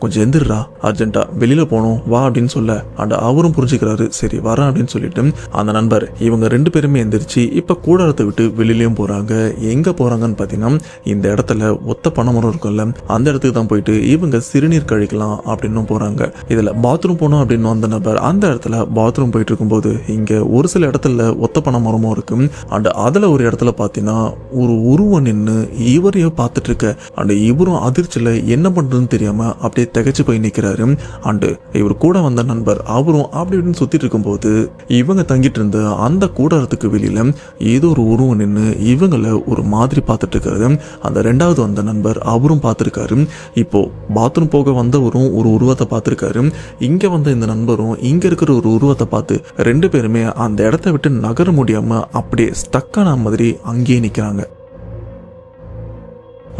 கொஞ்சம் எந்திரா, அர்ஜென்ட்டா வெளியில போகணும் வா அப்படின்னு சொல்ல, அண்ட் அவரும் புரிஞ்சுக்கிறாரு, சரி வரேன் அப்படின்னு சொல்லிட்டு அந்த நண்பர் இவங்க 2 பேருமே எந்திரிச்சு இப்ப கூடாரத்தை விட்டு வெளியிலயும் போறாங்க. எங்க போறாங்கன்னு பாத்தீங்கன்னா இந்த இடத்துல ஒத்த பனைமரம் இருக்கும்ல, அந்த இடத்துக்கு தான் போயிட்டு இவங்க சிறுநீர் கழிக்கலாம் அப்படின்னு போறாங்க. இதுல பாத்ரூம் போனோம் அப்படின்னு வந்த நபர் அந்த இடத்துல பாத்ரூம் போயிட்டு இருக்கும்போது இங்க ஒரு சில இடத்துல ஒத்த பனைமரமும் இருக்கு. அண்ட் அதுல ஒரு இடத்துல பாத்தீங்கன்னா ஒரு உருவம் நின்று இவரையும் பார்த்துட்டு இருக்க, அண்ட் இவரும் அதிர்ச்சியில என்ன பண்றதுன்னு தெரியாம அப்படியே திகைச்சு போய் நிற்கிறாரு. அண்டு இவர் கூட வந்த நண்பர் அவரும் அப்படி இப்படின்னு சுத்திட்டு இருக்கும்போது இவங்க தங்கிட்டு இருந்த அந்த கூடாரத்துக்கு வெளியில ஏதோ ஒரு உருவம் நின்று இவங்களை ஒரு மாதிரி பார்த்துட்டு இருக்காரு. அந்த 2வது வந்த நண்பர் அவரும் பார்த்துருக்காரு. இப்போ பாத்ரூம் போக வந்தவரும் ஒரு உருவத்தை பார்த்துருக்காரு. இங்க வந்த இந்த நண்பரும் இங்க இருக்கிற ஒரு உருவத்தை பார்த்து 2 பேருமே அந்த இடத்த விட்டு நகர முடியாம அப்படியே ஸ்டக்கான மாதிரி அங்கேயே நிற்கிறாங்க.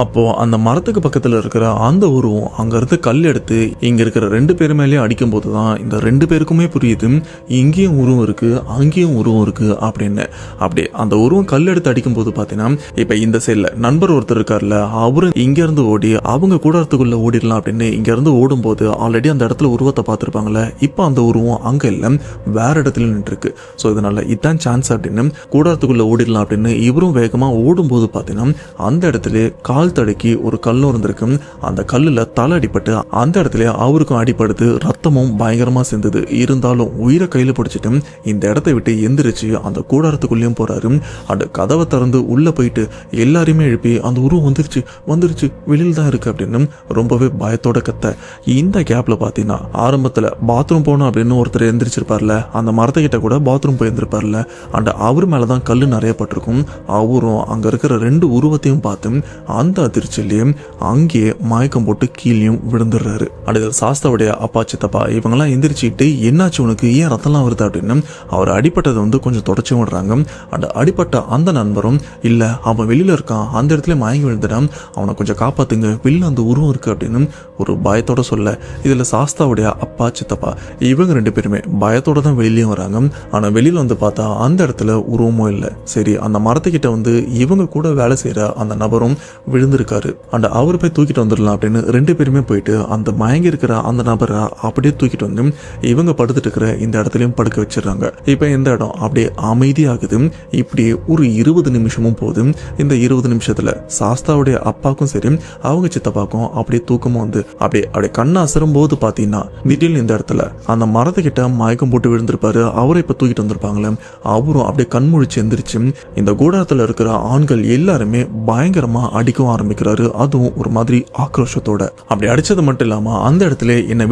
அப்போ அந்த மரத்துக்கு பக்கத்துல இருக்கிற அந்த உருவம் அங்க இருந்து கல் எடுத்து இங்க இருக்கிற 2 பேர் மேலேயும் அடிக்கும் போதுதான் இந்த 2 பேருக்குமே புரியுது, இங்கேயும் உருவம் இருக்கு அங்கேயும் உருவம் இருக்கு அப்படின்னு. அப்படி அந்த உருவம் கல் எடுத்து அடிக்கும் போது பாத்தீங்கன்னா இப்ப இந்த சைட்ல நண்பர் ஒருத்தர் இருக்காருல்ல, அவரு இங்க இருந்து ஓடி அவங்க கூடாரத்துக்குள்ள ஓடிடலாம் அப்படின்னு இங்க இருந்து ஓடும் போது ஆல்ரெடி அந்த இடத்துல உருவத்தை பார்த்திருப்பாங்கல்ல, இப்ப அந்த உருவம் அங்க இல்ல வேற இடத்துல நின்று இருக்கு. ஸோ இதனால இதான் சான்ஸ் அப்படின்னு கூடாரத்துக்குள்ள ஓடிடலாம் அப்படின்னு இவரும் வேகமா ஓடும் போது பாத்தீங்கன்னா அந்த இடத்துல கால் தடுக்கி ஒரு கல்லும் இருந்திருக்கு. அந்த கல்லுல தலை அடிபட்டு அந்த இடத்துல அவருக்கும் அடிபடுது, ரத்தமும் பயங்கரமா சேர்ந்தது. இருந்தாலும் உயிரை கையில பிடிச்சிட்டு இந்த இடத்தை விட்டு எந்திரிச்சு அந்த கூடாரத்துக்குள்ளேயும் போறாரு. அந்த கதவை திறந்து உள்ள போயிட்டு எல்லாரையுமே எழுப்பி அந்த உருவம் வந்துருச்சு வெளியில தான் இருக்கு அப்படின்னு ரொம்பவே பயத்தோட கத்த. இந்த கேப்ல பாத்தீங்கன்னா ஆரம்பத்துல பாத்ரூம் போகணும் அப்படின்னு ஒருத்தர் எந்திரிச்சிருப்பார்ல, அந்த மரத்துக்கிட்ட கூட பாத்ரூம் போயிருந்திருப்பார்ல, அந்த அவர் மேலதான் கல்லு நிறைய பட்டிருக்கும். அவரும் அங்க இருக்கிற 2 உருவத்தையும் பார்த்து அந்த அதிர்ச்சியிலேயே அங்கேயே மயக்கம் போட்டு கீழேயும் விழுந்துடுறாரு. அடுத்த சாஸ்தாவுடைய அப்பா சித்தப்பா இவங்கெல்லாம் எந்திரிச்சுட்டு என்னாச்சு உனக்கு, ஏன் ரத்தம்லாம் வருது அப்படின்னு அவர் அடிப்பட்டதை வந்து கொஞ்சம் தொடச்சி விடுறாங்க. அந்த அடிப்பட்ட அந்த நண்பரும் இல்ல அவன் வெளியில இருக்கான், அந்த இடத்துல மயங்கி விழுந்துட்டான், அவனை கொஞ்சம் காப்பாத்துங்க, வெளியில அந்த உருவம் இருக்கு அப்படின்னு ஒரு பயத்தோட சொல்ல, இதுல சாஸ்தாவுடைய அப்பா சித்தப்பா இவங்க 2 பேருமே பயத்தோட தான் வெளியிலயும் வராங்க. ஆனா வெளியில வந்து பார்த்தா அந்த இடத்துல உருவமும் இல்லை. சரி அந்த மரத்துக்கிட்ட வந்து இவங்க கூட வேலை செய்யற அந்த நபரும் விழுந்திருக்காரு. அண்ட் அவரு போய் தூக்கிட்டு வந்துடலாம் அப்படின்னு 2 பேருமே போயிட்டு அந்த மயங்கி இருக்கிற அந்த நபரை அப்படியே தூக்கிட்டு வந்து இவங்க படுத்துட்டு இருக்கிற இந்த இடத்துலயும் படுக்க வச்சிடறாங்க. இப்ப இந்த இடம் அப்படியே அமைதியாகுது. இப்படி ஒரு 20 நிமிஷமும் போகுது. இந்த 20 நிமிஷத்துல சாஸ்தாவுடைய அப்பாக்கும் சரி அவங்க சித்தப்பாக்கும் அப்படியே தூக்கமும் வந்து அப்படியே கண்ணை அசரும் போது பாத்தீங்கன்னா திடீர்னு இந்த இடத்துல அந்த மரத்துக்கிட்ட மயக்கம் போட்டு விழுந்திருப்பாரு. அவரை இப்ப தூக்கிட்டு வந்திருப்பாங்களே, அவரும் அப்படியே கண்முழிச்சு எந்திரிச்சு இந்த கூடாரத்துல இருக்கிற ஆண்கள் எல்லாருமே பயங்கரமா அடிக்கவும் ஆரம்பிக்கிறாரு. அதுவும் ஒரு மாதிரி ஆக்ரோஷத்தோட. அப்படி அடிச்சது மட்டும் இல்லாம அந்த இடத்துல என்ன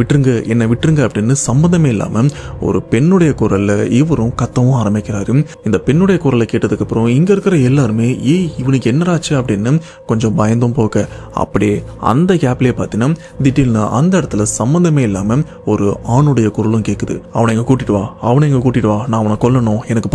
விட்டுருங்க அப்படின்னு சம்பந்தமே இல்லாம ஒரு பெண்ணுடைய குரல்ல இவரும் கத்தவும் ஆரம்பிக்கிறாரு. இந்த பெண்ணுடைய குரலை கேட்டதுக்கு அப்புறம் இங்க இருக்கிற எல்லாருமே இவனுக்கு என்னராச்சு அப்படின்னு கொஞ்சம் பயந்தும் போக, அப்படியே அந்த கேப்லயே பாத்தீங்கன்னா திடீர்னு அந்த இடத்துல சம்பந்தமே இல்லாம ஒரு ஆணுடைய குரலும் கேக்குது. அவனை இங்க கூட்டிட்டு வா, நான் அவனை கொல்லணும், எனக்கு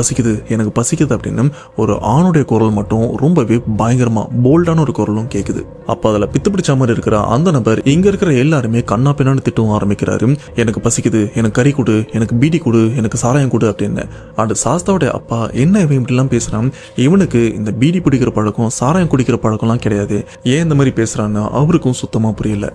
பசிக்குது அப்படின்னு ஒரு ஆணுடைய குரல் மட்டும் ரொம்பவே பயங்கரமா போல்டான ஒரு குரலும் கேக்குது. அப்ப அதுல பித்து பிடிச்ச மாதிரி இருக்கிற அந்த நபர் இங்க இருக்கிற எல்லாருமே கண்ணா பின்னான்னு திட்டவும் ஆரம்பிக்கிறாரு. எனக்கு பசிக்குது, எனக்கு கறி கொடு, எனக்கு பீடி கொடு, எனக்கு சாராயம் கொடு அப்படின்னு. அந்த சாஸ்தாவுடைய அப்பா என்ன இவன் இப்படி எல்லாம் பேசுறான், இவனுக்கு இந்த பீடி பிடிக்கிற பழக்கம் சாராயம் குடிக்கிற பழக்கம்லாம் கிடையாது, ஏன் இந்த மாதிரி பேசுறான்னு அவருக்கும் சுத்தமா புரியல.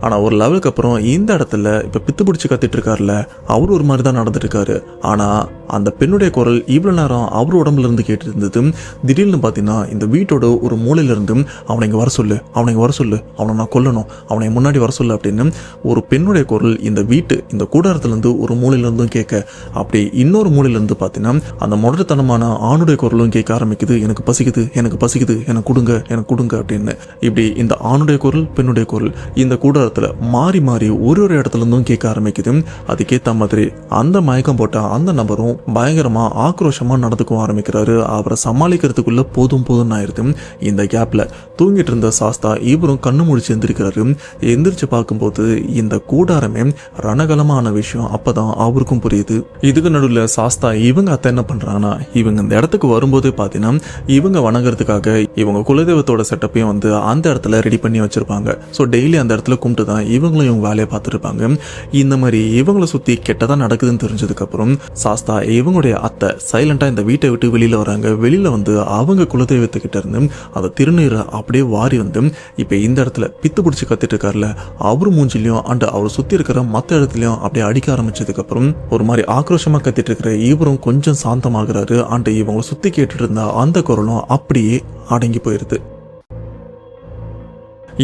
ஆனா ஒரு லெவலுக்கு அப்புறம் இந்த இடத்துல இப்ப பித்து பிடிச்சு கத்திட்டு இருக்காருல்ல, அவர் ஒரு மாதிரி தான் நடந்துட்டு இருக்காரு. ஆனா அந்த பெண்ணுடைய குரல் இவ்வளவு நேரம் அவர் உடம்புல இருந்து கேட்டு இருந்தது. திடீர்னு பாத்தீங்கன்னா இந்த வீட்டோட ஒரு மூலையில இருந்து அவனை இங்க வர சொல்லு, அவனை நான் கொல்லணும், அவனை முன்னாடி வர சொல்லு அப்படின்னு ஒரு பெண்ணுடைய குரல் இந்த வீட்டு இந்த கூடாரத்துல இருந்து ஒரு மூலையில இருந்தும் கேட்க, அப்படி இன்னொரு மூலையில இருந்து பாத்தீங்கன்னா அந்த முரட்டுத்தனமான ஆணுடைய குரலும் கேட்க ஆரம்பிக்குது. எனக்கு பசிக்குது, எனக்கு கொடுங்க அப்படின்னு. இப்படி இந்த ஆணுடைய குரல் பெண்ணுடைய குரல் இந்த கூடாரத்துல மாறி மாறி ஒரு இடத்துல இருந்தும் கேட்க ஆரம்பிக்குது. அதுக்கேத்த மாதிரி அந்த மயக்கம் போட்ட அந்த நபரும் பயங்கரமா ஆக்ரோஷமா நடந்துக்க ஆரம்பிக்கிறாரு. அவரை சமாளிக்கிறதுக்குள்ள போதும் ஆயிருது. இந்த கேப்ல தூங்கிட்டு இருந்த சாஸ்தா இவரும் கண்ணு முடிச்சு எந்திரிக்கிறாரு. எந்திரிச்சு பார்க்கும்போது இந்த கூடாரமே ரணகலமான விஷயம் அப்பதான் அவருக்கும் புரியுது. இதுக்கு நடுவில் சாஸ்தா இவங்க அத்தை என்ன பண்றாங்கன்னா, இவங்க இந்த இடத்துக்கு வரும்போதே பாத்தீங்கன்னா இவங்க வணங்குறதுக்காக இவங்க குலதெய்வத்தோட செட்டப்பையும் வந்து அந்த இடத்துல ரெடி பண்ணி வச்சிருப்பாங்க. ஸோ டெய்லி அந்த இடத்துல கும்பிட்டு தான் இவங்களும் இவங்க வேலையை பார்த்துருப்பாங்க. இந்த மாதிரி இவங்களை சுத்தி கெட்டதா நடக்குதுன்னு தெரிஞ்சதுக்கு அப்புறம் சாஸ்தா இவங்களுடைய அத்தை சைலண்டா இந்த வீட்டை விட்டு வெளியில வராங்க. வெளியில வந்து அவங்க குலதெய்வத்துக்கிட்ட இருந்து அந்த திருநீரை அப்படியே வாரி வந்து இப்ப இந்த இடத்துல பித்து பிடிச்சு கத்திட்டு இருக்காருல, அவரு மூஞ்சிலையும் அண்ட் அவர் சுத்தி இருக்கிற மற்ற இடத்துலயும் அப்படியே அடிக்க ஆரம்பிச்சதுக்கு அப்புறம் ஒரு மாதிரி ஆக்ரோஷமா கத்திட்டு இருக்கிற இவரும் கொஞ்சம் சாந்தமாகறாரு. அண்ட் இவங்களை சுத்தி கேட்டுட்டு இருந்த அந்த குரலும் அப்படியே அடங்கி போயிருது.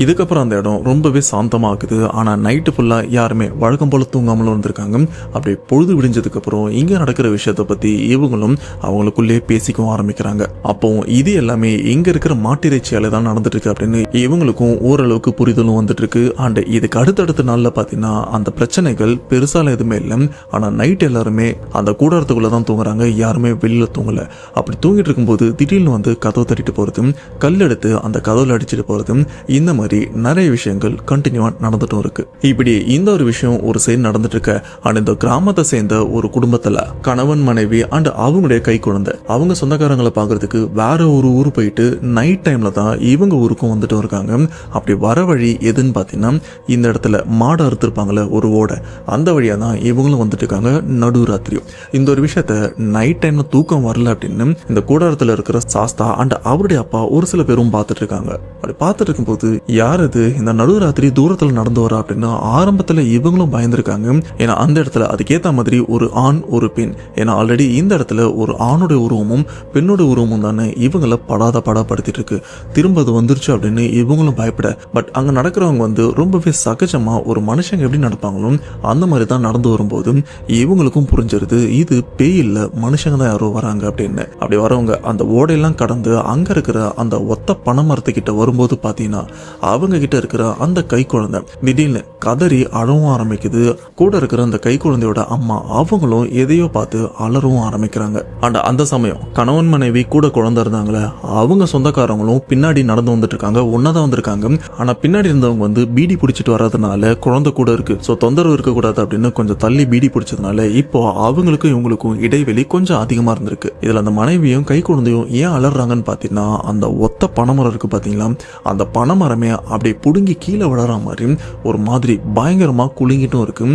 இதுக்கப்புறம் அந்த இடம் ரொம்பவே சாந்தமாகுது. ஆனால் நைட்டு ஃபுல்லாக யாருமே வழக்கம் போல தூங்காமலும் வந்திருக்காங்க. அப்படி பொழுது விடிஞ்சதுக்கப்புறம் இங்கே நடக்கிற விஷயத்தை பற்றி இவங்களும் அவங்களுக்குள்ளே பேசிக்கவும் ஆரம்பிக்கிறாங்க. அப்போ இது எல்லாமே இங்கே இருக்கிற மாட்டிறைச்சியால தான் நடந்துட்டு இருக்கு அப்படின்னு இவங்களுக்கும் ஓரளவுக்கு புரிதலும் வந்துட்டு இருக்கு. அண்ட் இதுக்கு அடுத்தடுத்த நாளில் பார்த்தீங்கன்னா அந்த பிரச்சனைகள் பெருசால எதுவுமே இல்லை. ஆனால் நைட் எல்லாருமே அந்த கூடாரத்துக்குள்ளே தான் தூங்குறாங்க, யாருமே வெளியில் தூங்கலை. அப்படி தூங்கிட்டு இருக்கும்போது திடீர்னு வந்து கதவை தட்டிட்டு போகிறதும் கல் எடுத்து அந்த கதவுல அடிச்சுட்டு போகிறதும் இந்த மாதிரி நிறைய விஷயங்கள் கண்டினியூவா நடந்துட்டும் இருக்கு. இப்படி இந்த ஒரு விஷயம் ஒரு சைடு நடந்துட்டு இருக்க. அண்ட் இந்த கிராமத்தை சேர்ந்த ஒரு குடும்பத்துல கணவன் மனைவி அண்ட் அவங்களுடைய கை குழந்தை அவங்க சொந்தக்காரங்களை பாக்குறதுக்கு வேற ஒரு ஊர் போயிட்டு நைட் டைம்ல தான் இவங்க ஊருக்கும் வந்துட்டு இருக்காங்க. அப்படி வர வழி எதுன்னு பாத்தீங்கன்னா இந்த இடத்துல மாடு அறுத்திருப்பாங்கல்ல ஒரு ஓடை, அந்த வழியா தான் இவங்களும் வந்துட்டு இருக்காங்க நடுராத்திரியும். இந்த ஒரு விஷயத்த நைட் டைம்ல தூக்கம் வரல அப்படின்னு இந்த கூடாரத்துல இருக்கிற சாஸ்தா அண்ட் அவருடைய அப்பா ஒரு சில பேரும் பார்த்துட்டு இருக்காங்க. அப்படி பார்த்துட்டு இருக்கும்போது யார் இது இந்த நடுராத்திரி தூரத்துல நடந்து வரா அப்படின்னு ஆரம்பத்துல இவங்களும் பயந்துருக்காங்க. ஏன்னா அந்த இடத்துல அதுக்கேத்த மாதிரி ஒரு ஆண் ஒரு பெண், ஏன்னா ஆல்ரெடி இந்த இடத்துல ஒரு ஆணுடைய உருவமும் பெண்ணுடைய உருவமும் தானே இவங்களை படாப்படுத்திட்டு இருக்கு. திரும்ப அது வந்துருச்சு அப்படின்னு இவங்களும் பயப்பட, பட் அங்க நடக்கிறவங்க வந்து ரொம்பவே சகஜமா ஒரு மனுஷங்க எப்படி நடப்பாங்களோ அந்த மாதிரி தான் நடந்து வரும்போது இவங்களுக்கும் புரிஞ்சிருது இது பேய் இல்ல மனுஷங்க தான் யாரோ வராங்க அப்படின்னு. அப்படி வரவங்க அந்த ஓடையெல்லாம் கடந்து அங்க இருக்கிற அந்த ஒத்த பனை மரத்துக்கிட்ட வரும்போது பாத்தீங்கன்னா அவங்க கிட்ட இருக்கிற அந்த கை குழந்தை திடீர்னு கதறி அழவும் ஆரம்பிக்குது. கூட இருக்கிற அந்த கை குழந்தையோட அம்மா அவங்களும் எதையோ பார்த்து அலறவும் ஆரம்பிக்கிறாங்க. அண்ட் அந்த சமயம் கணவன் மனைவி கூட குழந்தை இருந்தாங்களே அவங்க சொந்தக்காரங்களும் பின்னாடி நடந்து வந்துட்டு இருக்காங்க, ஒன்னதான் வந்திருக்காங்க. ஆனா பின்னாடி இருந்தவங்க வந்து பீடி பிடிச்சிட்டு வர்றதுனால குழந்தை கூட இருக்கு, ஸோ தொந்தரவு இருக்கக்கூடாது அப்படின்னு கொஞ்சம் தள்ளி பீடி பிடிச்சதுனால இப்போ அவங்களுக்கும் இவங்களுக்கும் இடைவெளி கொஞ்சம் அதிகமா இருந்திருக்கு. இதுல அந்த மனைவியும் கை குழந்தையும் ஏன் அலறாங்கன்னு பாத்தீங்கன்னா அந்த ஒத்த பனைமரம் இருக்கு பாத்தீங்களா, அந்த பனைமரமே அப்படி புடுங்கி கீழே விழற மாதிரி ஒரு மாதிரி பயங்கரமா குலுங்கிட்டும் இருக்கு.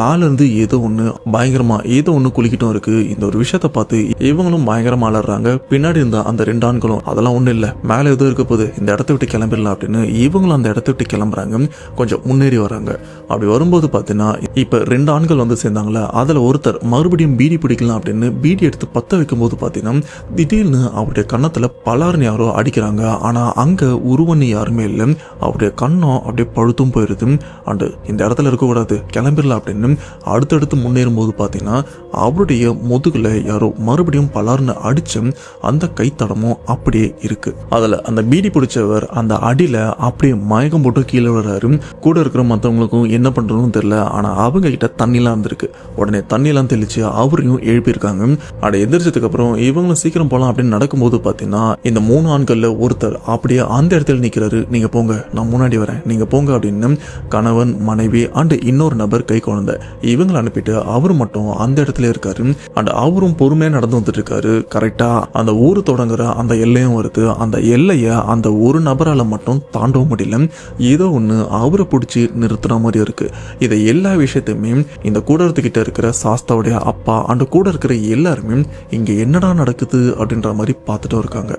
மேல இருந்து ஏதோ ஒண்ணு குலுக்கிட்டும் இருக்கு. இந்த ஒரு விஷயத்த பார்த்து இவங்களும் பயங்கரமா அலறாங்க. பின்னாடி இருந்த அந்த ரெண்டு ஆண்களும் அதெல்லாம் ஒண்ணு இல்ல, மேல ஏதோ இருக்க போது இந்த இடத்த விட்டு கிளம்பிடலாம் அப்படின்னு இவங்களும் அந்த இடத்த விட்டு கிளம்புறாங்க. கொஞ்சம் முன்னேறி வராங்க. அப்படி வரும்போது பாத்தீங்கன்னா இப்ப ரெண்டு ஆண்கள் வந்து சேர்ந்தாங்களா, அதுல ஒருத்தர் மறுபடியும் பீடி பிடிக்கலாம் அப்படின்னு பீடி எடுத்து பத்த வைக்கும் போது பாத்தீங்கன்னா திடீர்னு அவருடைய கன்னத்துல பலார்னு யாரோ அடிக்கிறாங்க. ஆனா அங்க உருவன்னு யாருமே இல்லை. அவருடைய கண்ணம் அப்படியே பழுத்தும் போயிருது. அண்டு இந்த இடத்துல இருக்கக்கூடாது கிளம்பிடலாம் அப்படின்னு அடுத்தடுத்து முன்னேறும் போது பார்த்தீங்கன்னா அவருடைய முதுகுல யாரோ மறுபடியும் பலார்னு அடிச்சு அந்த கைத்தடமும் அப்படியே இருக்கு. அதுல அந்த பீடி பிடிச்சவர் அந்த அடியில அப்படியே மயக்கம் போட்டு கீழே விடுறாரு. கூட இருக்கிற மற்றவங்களுக்கும் என்ன பண்றதுன்னு தெரியல. ஆனா அவங்க கிட்ட தண்ணிலாம் இருந்திருக்கு. உடனே தண்ணியெல்லாம் தெளிச்சு அவரையும் எழுப்பியிருக்காங்க. அட எந்திரிச்சதுக்கு அப்புறம் இவங்களும் சீக்கிரம் போலாம் அப்படின்னு நடக்கும்போது பார்த்தீங்கன்னா இந்த மூணு ஆண்கள்ல ஒருத்தர் அப்படியே அந்த இடத்துல நிக்கிறாரு. நீங்க போங்க, நான் முன்னாடி வரேன், நீங்க போங்க அப்படின்னு கணவன் மனைவி அண்ட் இன்னொரு நபர் கை குழந்தை இவங்களை அனுப்பிட்டு அவரு மட்டும் அந்த இடத்துல இருக்காரு. அண்ட் அவரும் பொறுமையா நடந்து வந்துட்டு இருக்காரு. கரெக்டா அந்த ஊரு தொடங்குற அந்த எல்லையும் வருது. அந்த எல்லைய அந்த ஒரு நபரால மட்டும் தாண்டவும் முடியல. ஏதோ ஒண்ணு அவரை பிடிச்சி நிறுத்துற மாதிரி இருக்கு. இதை எல்லா விஷயத்தையுமே இந்த கூடத்துக்கிட்ட இருக்கிற சாஸ்தாவுடைய அப்பா அண்ட் கூட இருக்கிற எல்லாருமே இங்க என்னடா நடக்குது அப்படின்ற மாதிரி பார்த்துட்டும் இருக்காங்க.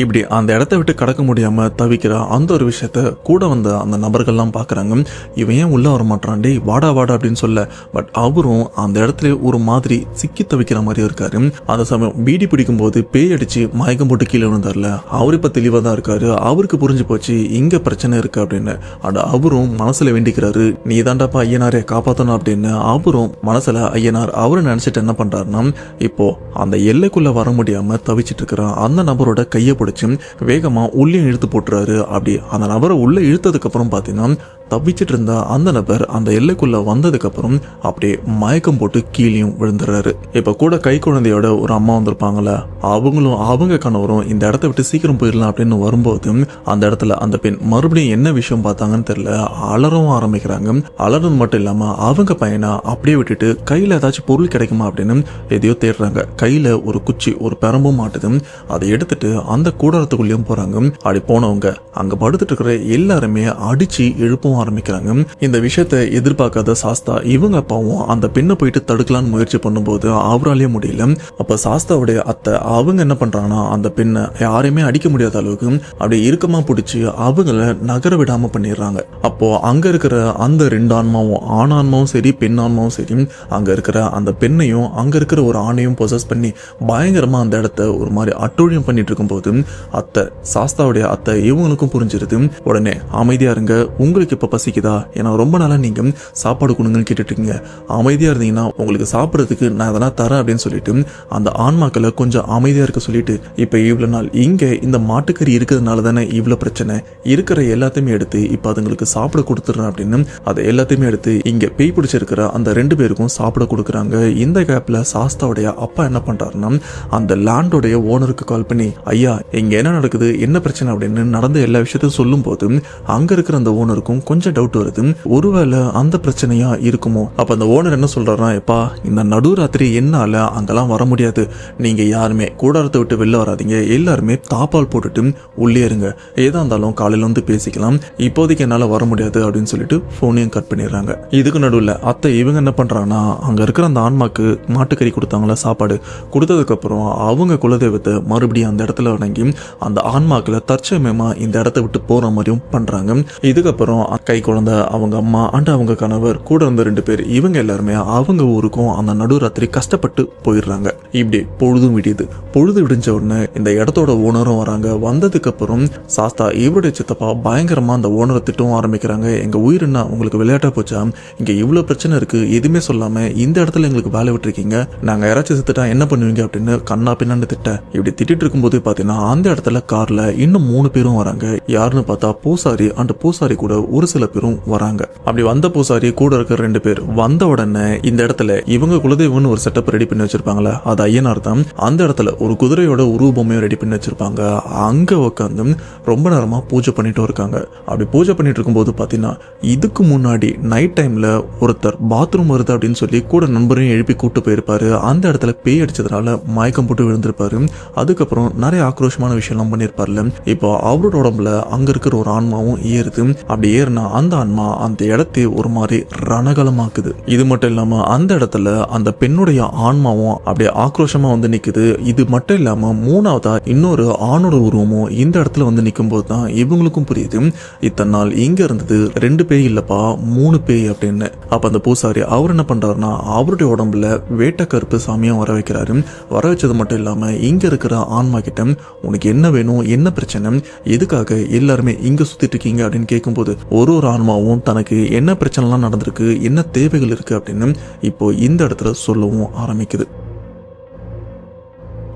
இப்படி அந்த இடத்த விட்டு கடக்க முடியாம தவிக்கிற அந்த ஒரு விஷயத்த கூட வந்த அந்த நபர்கள்லாம் பாக்குறாங்க. இவன் ஏன் உள்ள வர மாட்டான், டேய் வாடா வாடா அப்படின்னு சொல்ல. பட் அவரும் அந்த இடத்துல ஒரு மாதிரி சிக்கி தவிக்கிற மாதிரி இருக்காரு. அந்த சமயம் பீடி பிடிக்கும் போது பேய் அடிச்சு மயக்கம் போட்டு கீழே விழுந்தார்ல, அவர் இப்ப தெளிவா தான் இருக்காரு. அவருக்கு புரிஞ்சு போச்சு இங்க பிரச்சனை இருக்கு அப்படின்னு. அண்ட் அவரும் மனசுல வேண்டிக்கிறாரு, நீ தாண்டாப்பா ஐயனாரே காப்பாத்தணும் அப்படின்னு. அவரும் மனசுல ஐயனார் அவரை நினைச்சிட்டு என்ன பண்றாருன்னா, இப்போ அந்த எல்லைக்குள்ள வர முடியாம தவிச்சிட்டு இருக்கிற அந்த நபரோட கையை பிடிச்சி வேகமா உள்ளே இழுத்து போட்டுறாரு. அப்படி அந்த நபரை உள்ள இழுத்ததுக்கு அப்புறம் பாத்தீங்கன்னா தப்பிச்சிட்டு இருந்த அந்த நபர் அந்த எல்லைக்குள்ள வந்ததுக்கு அப்புறம் அப்படியே மயக்கம் போட்டு கீழேயும் விழுந்துறாரு. இப்ப கூட கை குழந்தையோட ஒரு அம்மா வந்திருப்பாங்கல்ல, அவங்களும் அவங்க கணவரும் இந்த இடத்த விட்டு சீக்கிரம் போயிடலாம் அப்படின்னு வரும்போது அந்த இடத்துல அந்த பெண் மறுபடியும் என்ன விஷயம் பார்த்தாங்கன்னு தெரியல, அலறவும் ஆரம்பிக்கிறாங்க. அலறது மட்டும் இல்லாம அவங்க பையனை அப்படியே விட்டுட்டு கையில ஏதாச்சும் பொருள் கிடைக்குமா அப்படின்னு எதையோ தேடுறாங்க. கையில ஒரு குச்சி ஒரு பெரம்பும் மாட்டுது. அதை எடுத்துட்டு அந்த கூடாரத்துக்குள்ளேயும் போறாங்க. அப்படி போனவங்க அங்க படுத்துட்டு இருக்கிற எல்லாருமே அடிச்சு எழுப்பவும் ஆரம்பிக்கிறாங்க. இந்த விஷயத்தை எதிர்பார்க்காத சாஸ்தா இவங்க அப்பாவும் அந்த பெண்ணை போயிட்டு தடுக்கலான்னு முயற்சி பண்ணும்போது அவராலேயே முடியல. அப்ப சாஸ்தாவுடைய அத்தை அவங்க என்ன பண்றாங்கன்னா, அந்த பெண்ணை யாரையுமே அடிக்க முடியாத அளவுக்கு அப்படி இறுக்கமா பிடிச்சி அவங்கள நகர விடாம பண்ணிடுறாங்க. அப்போ அங்க இருக்கிற அந்த ரெண்டு ஆன்மாவும், ஆண் ஆன்மாவும் சரி பெண் ஆன்மாவும் சரி, அங்க இருக்கிற அந்த பெண்ணையும் அங்க இருக்கிற ஒரு ஆணையும் பொசஸ் பண்ணி பயங்கரமா அந்த இடத்த ஒரு மாதிரி அட்டூழியம் பண்ணிட்டு இருக்கும் போது அத்தை சாஸ்தாவுடைய அத்தை இவங்களுக்கும் புரிஞ்சிருது. உடனே அமைதியா இருங்க, உங்களுக்கு இப்ப பசிக்குதா, ஏன்னா ரொம்ப நாளா நீங்க சாப்பாடு கொடுங்கன்னு கேட்டுட்டு இருக்கீங்க, அமைதியா இருந்தீங்கன்னா உங்களுக்கு சாப்பிடறதுக்கு நான் அதெல்லாம் தரேன் அப்படின்னு சொல்லிட்டு அந்த ஆன்மாக்களை கொஞ்சம் அமைதியா இருக்க சொல்லிட்டு, இப்ப இவ்வளவு நாள் இங்க இந்த மாட்டுக்கறி இருக்கிறதுனால தானே இவ்வளவு பிரச்சனை, இருக்கிற எல்லாத்தையுமே எடுத்து இப்ப அதுங்களுக்கு சாப்பிட கொடுத்துறேன் அப்படின்னு அதை எல்லாத்தையுமே எடுத்து இங்க பேய் பிடிச்சிருக்கிற அந்த ரெண்டு பேருக்கும் சாப்பிட கொடுக்குறாங்க. இந்த கேப்ல சாஸ்தாவுடைய அப்பா என்ன பண்றாருன்னா, அந்த லேண்டோடைய ஓனருக்கு கால் பண்ணி, ஐயா இங்க என்ன நடக்குது, என்ன பிரச்சனை அப்படின்னு நடந்த எல்லா விஷயத்தையும் சொல்லும் போது அங்க இருக்கிற அந்த ஓனருக்கும் கொஞ்சம் டவுட் வருது, ஒருவேளை அந்த பிரச்சனையா இருக்குமோ. அப்ப அந்த ஓனர் என்ன சொல்றாருன்னா, எப்பா இந்த நடுராத்திரி என்னால அங்கெல்லாம் வர முடியாது, நீங்க யாருமே கூடாரத்தை விட்டு வெளில வராதீங்க, எல்லாருமே தாப்பால் போட்டுட்டு உள்ளே இருங்க, ஏதா இருந்தாலும் காலையில வந்து பேசிக்கலாம், இப்போதைக்கு என்னால வர முடியாது அப்படின்னு சொல்லிட்டு போனையும் கட் பண்ணிடுறாங்க. இதுக்கு நடுவில் அத்தை இவங்க என்ன பண்றாங்கன்னா, அங்க இருக்கிற அந்த ஆன்மாக்கு மாட்டுக்கறி கொடுத்தாங்களா சாப்பாடு கொடுத்ததுக்கு அப்புறம் அவங்க குலதெய்வத்தை மறுபடியும் அந்த இடத்துல வணங்கி அந்த ஆன்மாக்களை தற்சமயமா இந்த இடத்த விட்டு போற மாதிரியும் பண்றாங்க. இதுக்கப்புறம் கை குழந்தை அவங்க அம்மா அண்ட் அவங்க கணவர் கூட இருந்த ரெண்டு பேர் இவங்க எல்லாருமே அவங்க ஊருக்கும் அந்த நடுராத்திரி கஷ்டப்பட்டு போயிடுறாங்க. இப்படி பொழுதும் விடியுது. பொழுது விடிஞ்ச உடனே இந்த இடத்தோட ஓனரும் வராங்க. வந்ததுக்கு அப்புறம் சாஸ்தா இவருடைய சித்தப்பா பயங்கரமா அந்த ஓனரை திட்டவும் ஆரம்பிக்கிறாங்க. எங்க உயிர் என்ன உங்களுக்கு விளையாட்டா போச்சா, இங்க இவ்வளவு பிரச்சனை இருக்கு, எதுவுமே சொல்லாம இந்த இடத்துல எங்களுக்கு வேலை விட்டுருக்கீங்க, நாங்க யாராச்சும் செத்துட்டா என்ன பண்ணுவீங்க அப்படின்னு கண்ணா பின்னான்னு திட்ட. இப்படி திட்டிட்டு இருக்கும்போது பாத்தீங்கன்னா அந்த இடத்துல கார்ல இன்னும் 3 பேரும் வராங்க. யாருன்னு பார்த்தா பூசாரி அண்ட் பூசாரி கூட ஒரு சில பேரும் வராங்க. அப்படி வந்த பூசாரி கூட இருக்கிற 2 பேர் வந்த உடனே இந்த இடத்துல இவங்க குலதெய்வம்னு ஒரு செட்டப் ரெடி பண்ணி வச்சிருப்பாங்களா, அது ஐயனார் தான். அந்த இடத்துல ஒரு குதிரையோட உருவபொம்மையும் ரெடி பண்ணி வச்சிருப்பாங்க. அங்க உட்காந்து ரொம்ப நேரமா பூஜை பண்ணிட்டு இருக்காங்க. அப்படி பூஜை பண்ணிட்டு இருக்கும்போது பாத்தீங்கன்னா இதுக்கு முன்னாடி நைட் டைம்ல ஒருத்தர் பாத்ரூம் வருது அப்படின்னு சொல்லி கூட நண்பரையும் எழுப்பி கூட்டு போயிருப்பாரு. அந்த இடத்துல பேய் அடிச்சதுனால மயக்கம் போட்டு விழுந்திருப்பாரு. அதுக்கப்புறம் நிறைய ஆக்ரோஷமான விஷயம் எல்லாம் பண்ணிருப்பாருல. இப்போ அவரோட உடம்புல அங்க இருக்கிற ஒரு ஆன்மாவும் ஏறுது. அப்படி ஏறினா அந்த ஆன்மா அந்த இடத்தை ஒரு மாதிரி ரணகலமாக்குது. இது மட்டும் இல்லாம அந்த இடத்துல அந்த பெண்ணுடைய ஆன்மாவும் அப்படியே ஆக்ரோஷமா வந்து நிக்குது. இது மட்டும் இல்லாம மூணாவதா இன்னொரு ஆணோட உருவமும் இந்த இடத்துல வந்து நிக்கும் போதுதான் இவங்களுக்கும் புரியுது, இத்தனை நாள் இங்க இருந்தது 2 பேய் இல்லப்பா 3 பேய் அப்படின்னு. அப்ப அந்த பூசாரி அவர் என்ன பண்றாருன்னா, அவருடைய உடம்புல வேட்டை கருப்பு சாமியா வர வைக்கிறாரு. வர வச்சது மட்டும் இல்லாம இங்க இருக்கிற ஆன்மா கிட்ட உனக்கு என்ன வேணும், என்ன பிரச்சனை, எதுக்காக எல்லாருமே இங்க சுத்திட்டு இருக்கீங்க அப்படின்னு கேட்கும்போது ஒரு ஆன்மாவும் தனக்கு என்ன பிரச்சனைலாம் நடந்திருக்கு, என்ன தேவைகள் இருக்கு அப்படின்னு இப்போ இந்த இடத்துல சொல்லவும் ஆரம்பிக்குது.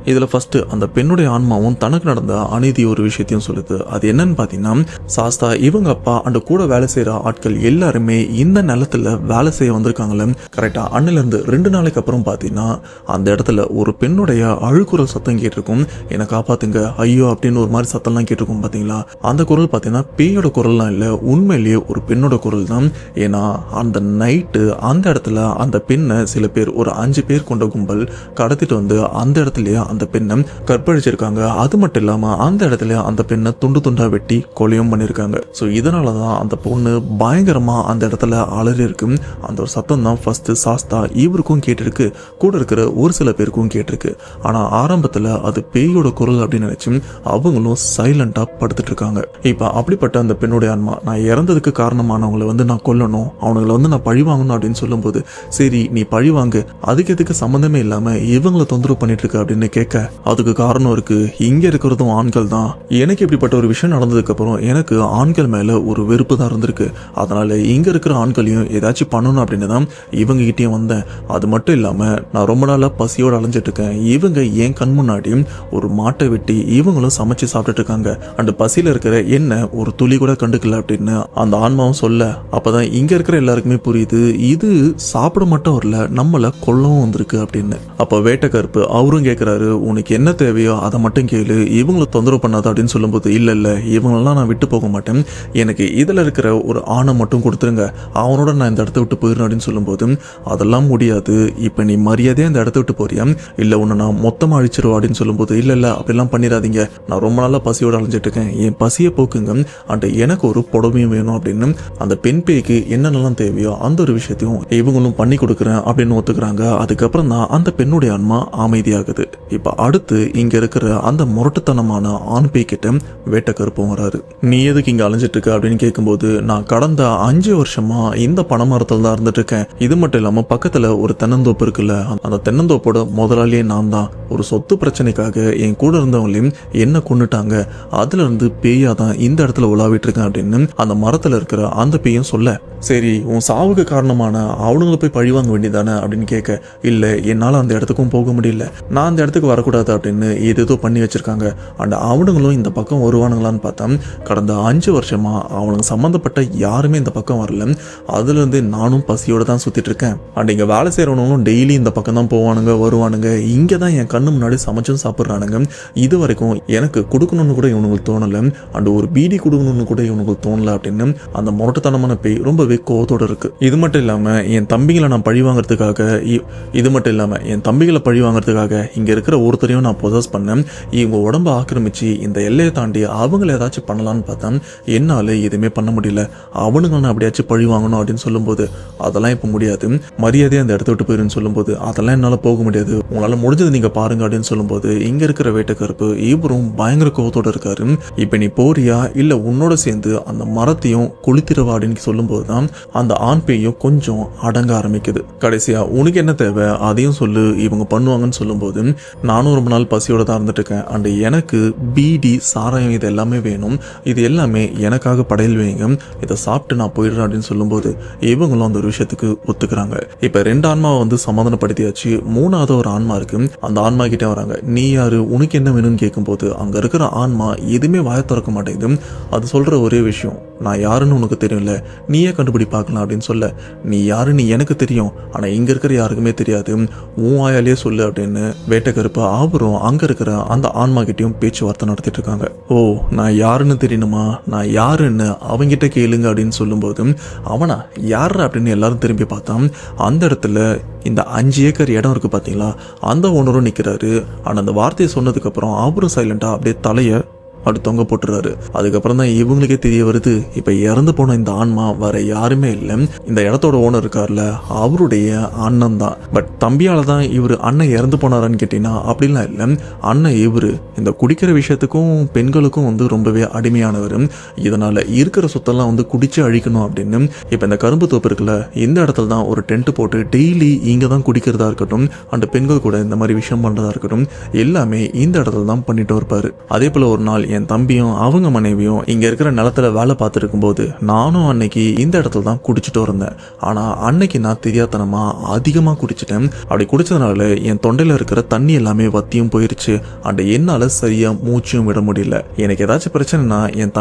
இதுல ஃபர்ஸ்ட் அந்த பெண்ணுடைய ஆன்மாவும் தனக்கு நடந்த அநீதி ஒரு விஷயத்தையும் சொல்லுது. அது என்னன்னு பாத்தீங்கன்னா, சாஸ்தா இவங்க அப்பா அந்த கூட வேலை செய்யற ஆட்கள் எல்லாருமே இந்த நிலத்துல வேலை செய்ய வந்திருக்காங்கல்ல, கரெக்டா அண்ணில இருந்து 2 நாளைக்கு அப்புறம் பாத்தீங்கன்னா அந்த இடத்துல ஒரு பெண்ணுடைய அழுகுரல் சத்தம் கேட்டிருக்கும். என்னை காப்பாத்துங்க ஐயோ அப்படின்னு ஒரு மாதிரி சத்தம்லாம் கேட்டிருக்கும். பாத்தீங்களா அந்த குரல் பாத்தீங்கன்னா பேயோட குரல்லாம் இல்ல, உண்மையிலேயே ஒரு பெண்ணோட குரல் தான். ஏன்னா அந்த நைட்டு அந்த இடத்துல அந்த பெண்ணை சில பேர் ஒரு 5 பேர் கொண்ட கும்பல் கடத்திட்டு வந்து அந்த இடத்துலயே அந்த பெண்ணை கற்பழிச்சிருக்காங்க. அது மட்டும் இல்லாம அந்த இடத்துல அந்த பெண்ணை துண்டு துண்டா வெட்டி கொலையும் பண்ணிருக்காங்க. ஸோ இதனாலதான் அந்த பொண்ணு பயங்கரமா அந்த இடத்துல அலறி இருக்கு. அந்த ஒரு சத்தம் தான் ஃபர்ஸ்ட் சாஸ்தா இவருக்கும் கேட்டிருக்கு, கூட இருக்கிற ஒரு சில பேருக்கும் கேட்டிருக்கு. ஆனா ஆரம்பத்துல அது பேயோட குரல் அப்படின்னு நினைச்சு அவங்களும் சைலண்டா படுத்துட்டு இருக்காங்க. இப்ப அப்படிப்பட்ட அந்த பெண்ணுடைய ஆன்மா, நான் இறந்ததுக்கு காரணமானவங்களை நான் கொல்லணும், அவங்களை நான் பழி வாங்கணும் அப்படின்னு சொல்லும்போது, சரி நீ பழி வாங்கு, அதுக்கு எதுக்கு சம்பந்தமே இல்லாம இவங்களை தொந்தரவு பண்ணிட்டு இருக்க அப்படின்னு கேட்க, அதுக்கு காரணம் இருக்கு, இங்க இருக்கிறதும் ஆண்கள் தான். எனக்கு இப்படிப்பட்ட ஒரு விஷயம் நடந்ததுக்கு அப்புறம் எனக்கு ஆண்கள் மேல ஒரு வெறுப்பு தான் இருந்திருக்கு. அதனால இங்க இருக்கிற ஆண்களையும் ஏதாச்சும் பண்ணணும் அப்படின்னு தான் இவங்க கிட்டயும் வந்தேன். அது மட்டும் இல்லாம நான் ரொம்ப நாளா பசியோட அலைஞ்சிட்டு இருக்கேன். இவங்க என் கண் முன்னாடி ஒரு மாட்டை வெட்டி இவங்களும் சமைச்சு சாப்பிட்டுட்டு இருக்காங்க. அந்த பசியில இருக்கிற என்ன ஒரு துளி கூட கண்டுக்கல அப்படின்னு அந்த ஆன்மாவும் சொல்ல, அப்பதான் இங்க இருக்கிற எல்லாருக்குமே புரியுது, இது சாப்பிட மட்டும் வரல, நம்மள கொல்லவும் வந்திருக்கு அப்படின்னு. அப்ப வேட்டைக்கருப்பு அவரும் கேட்கிறாரு, உனக்கு என்ன தேவையோ அதை மட்டும் கேளு, இவங்களை தொந்தரவு பண்ணாத அப்படின்னு சொல்லும்போது, இல்ல இல்ல இவங்களெல்லாம் நான் விட்டு போக மாட்டேன், எனக்கு இதுல இருக்கிற ஒரு ஆணை மட்டும் கொடுத்துருங்க, அவனோட நான் இந்த இடத்த விட்டு போயிடணும் அப்படின்னு சொல்லும்போது, அதெல்லாம் முடியாது, இப்ப நீ மரியாதையா இந்த இடத்த விட்டு போறியா இல்ல உன்னை நான் மொத்தமா அழிச்சிருவா அப்படின்னு சொல்லும்போது, இல்ல இல்ல அப்படிலாம் பண்ணிடாதீங்க, நான் ரொம்ப நாளா பசியோட அலைஞ்சிட்டு இருக்கேன், என் பசியை போக்குங்க, அண்ட் எனக்கு ஒரு புடவையும் வேணும் அப்படின்னு அந்த பெண் பேய்க்கு என்னென்னலாம் தேவையோ அந்த ஒரு விஷயத்தையும் இவங்களும் பண்ணி கொடுக்குறேன் அப்படின்னு ஒத்துக்கிறாங்க. அதுக்கப்புறம் தான் அந்த பெண்ணுடைய ஆன்மா அமைதியாகுது. இப்ப அடுத்து இங்க இருக்கிற அந்த முரட்டுத்தனமான ஆண் பேய் கிட்ட வேட்டைக்கருப்பும் வராரு. நீ எதுக்கு இங்க அலைஞ்சிட்டு இருக்க அப்படின்னு கேட்கும்போது, நான் கடந்த 5 வருஷமா இந்த பனைமரத்துல தான் இருந்துட்டு இருக்கேன், இது மட்டும் இல்லாம பக்கத்துல ஒரு தென்னந்தோப்பு இருக்குல்ல, அந்த தென்னந்தோப்போட முதலாளியே நான் தான், ஒரு சொத்து பிரச்சனைக்காக என் கூட இருந்தவங்களையும் என்ன கொண்டுட்டாங்க, அதுல இருந்து பேயா தான் இந்த இடத்துல உலாவிட்டு இருக்கேன் அப்படின்னு அந்த மரத்துல இருக்கிற அந்த பேயும் சொல்ல, சரி உன் சாவுக்கு காரணமான அவனுங்களை போய் பழிவாங்க வேண்டியதானே அப்படின்னு கேட்க, இல்ல என்னால அந்த இடத்துக்கும் போக முடியல, நான் அந்த இடத்துக்கு வரக்கூடாது அப்படின்னு ஏதேதோ பண்ணி வச்சிருக்காங்க, அண்ட் அவனுங்களும் இந்த பக்கம் வருவானுங்களான்னு பார்த்தா கடந்த 5 வருஷமா அவனுங்க சம்பந்தப்பட்ட யாருமே இந்த பக்கம் வரல, அதுல இருந்து நானும் பசியோட தான் சுத்திட்டு இருக்கேன், அண்ட் இங்க வேலை செய்யறவனுங்களும் டெய்லி இந்த பக்கம் தான் போவானுங்க வருவானுங்க, இங்க தான் என் கண்ணு முன்னாடி சமைச்சும் சாப்பிட்றானுங்க, இது வரைக்கும் எனக்கு கொடுக்கணும்னு கூட இவனுங்களுக்கு தோணல, அண்ட் ஒரு பீடி கொடுக்கணும்னு கூட இவனுங்களுக்கு தோணல அப்படின்னு அந்த முரட்டுத்தனமான பேய் ரொம்பவே கோவத்தோட இருக்கு. இது மட்டும் இல்லாம என் தம்பிகளை நான் பழி வாங்குறதுக்காக இங்க இருக்கிற ஒருத்தரையும் நான் பொசஸ் பண்ணேன், இவங்க உடம்ப ஆக்கிரமிச்சு இந்த எல்லையை தாண்டி அவங்களை ஏதாச்சும் பண்ணலான்னு பார்த்தா என்னால எதுவுமே பண்ண முடியல, அவனுங்க நான் அப்படியாச்சும் பழி வாங்கணும் அப்படின்னு சொல்லும்போது, அதெல்லாம் இப்ப முடியாது, மரியாதையா அந்த இடத்த விட்டு போயிருன்னு சொல்லும்போது, அதெல்லாம் என்னால போக முடியாது, உங்களால முடிஞ்சது நீங்க பாருங்க அப்படின்னு சொல்லும்போது, இங்க இருக்கிற வேட்டைக்கருப்பு இவரும் பயங்கர கோவத்தோட இருக்காரு. இப்ப நீ போறியா இல்ல உன்னோட சேர்ந்து அந்த மரத்தையும் கொளுத்திரவா அப்படின்னு சொல்லும்போது தான் அந்த ஆண் பேயும் கொஞ்சம் அடங்க ஆரம்பிக்குது. கடைசியா உனக்கு என்ன தேவை அதையும் சொல்லு, இவங்க பண்ணுவாங்கன்னு சொல்லும்போது, நானும் ரொம்ப நாள் பசியோட தான் இருந்துட்டு இருக்கேன், அண்ட் எனக்கு பீடி சாராயம் இது எல்லாமே வேணும், இது எல்லாமே எனக்காக படையல் வைங்க, இதை சாப்பிட்டு நான் போயிடுறேன் அப்படின்னு சொல்லும்போது இவங்களும் அந்த ஒரு விஷயத்துக்கு ஒத்துக்கிறாங்க. இப்ப 2 ஆன்மாவை சமாதானப்படுத்தியாச்சு. 3வது ஒரு ஆன்மா இருக்கு, அந்த ஆன்மா கிட்டே வராங்க, நீ யாரு உனக்கு என்ன வேணும்னு கேட்கும்போது அங்க இருக்கிற ஆன்மா எதுவுமே வாய திறக்க மாட்டேங்குது. அது சொல்ற ஒரே விஷயம், நான் யாருன்னு உனக்கு தெரியும்ல, நீயே கண்டுபிடி பார்க்கலாம் அப்படின்னு சொல்ல, நீ யாருன்னு எனக்கு தெரியும், ஆனா இங்க இருக்கிற யாருக்குமே தெரியாது, உன் வாயாலேயே சொல்லு அப்படின்னு வேட்டைக்கருப்பு அவரும் அங்க இருக்கிற அந்த ஆன்மா கிட்டையும் பேச்சுவார்த்தை நடத்திட்டு இருக்காங்க. ஓ நான் யாருன்னு தெரியணுமா, நான் யாருன்னு அவங்கிட்ட கேளுங்க அப்படின்னு சொல்லும்போது, அவனா யாரு அப்படின்னு எல்லாரும் திரும்பி பார்த்தா அந்த இடத்துல இந்த 5 ஏக்கர் இடம் இருக்கு பாத்தீங்களா, அந்த ஓனரும் நிக்கிறாரு. ஆனா அந்த வார்த்தையை சொன்னதுக்கு அப்புறம் அவரும் சைலண்டா அப்படியே தலைய அப்படி தொங்க போட்டுறாரு. அதுக்கப்புறம் தான் இவங்களுக்கே தெரிய வருது, இப்ப இறந்து போன இந்த ஆன்மா வேற யாருமே இல்லை, இந்த இடத்தோட ஓனர் இருக்கார்ல அவருடைய அண்ணன் தான். பட் தம்பியால தான் இவரு அண்ணன் இறந்து போனாரான்னு கேட்டீங்கன்னா அப்படிலாம் இல்லை, அண்ணன் இவரு இந்த குடிக்கிற விஷயத்துக்கும் பெண்களுக்கும் ரொம்பவே அடிமையானவர், இதனால இருக்கிற சொத்தெல்லாம் குடிச்சு அழிக்கணும் அப்படின்னு இப்ப இந்த கரும்பு தோப்பு இருக்குல்ல, இந்த இடத்துல தான் ஒரு டென்ட் போட்டு டெய்லி இங்க தான் குடிக்கிறதா இருக்கட்டும், அந்த பெண்கள் கூட இந்த மாதிரி விஷயம் பண்றதா இருக்கட்டும், எல்லாமே இந்த இடத்துல தான் பண்ணிட்டு இருப்பாரு. அதே போல ஒரு நாள் என் தம்பியும் அவங்க மனைவியும் இங்க இருக்கிற நிலத்துல வேலை பார்த்துட்டு இருக்கும்போது, நானும் அன்னைக்கு இந்த இடத்துல தான் குடிச்சிட்டு இருந்தேன். ஆனா அன்னைக்கு நான் தெரியாதனமா அதிகமா குடிச்சிட்டேன். அப்படி குடிச்சதுனால என் தொண்டையில இருக்கிற தண்ணி எல்லாமே வத்தியும் போயிருச்சு, அண்ட் என்னால சரியா மூச்சும் விட முடியல. எனக்கு ஏதாச்சும் பிரச்சனைனா என்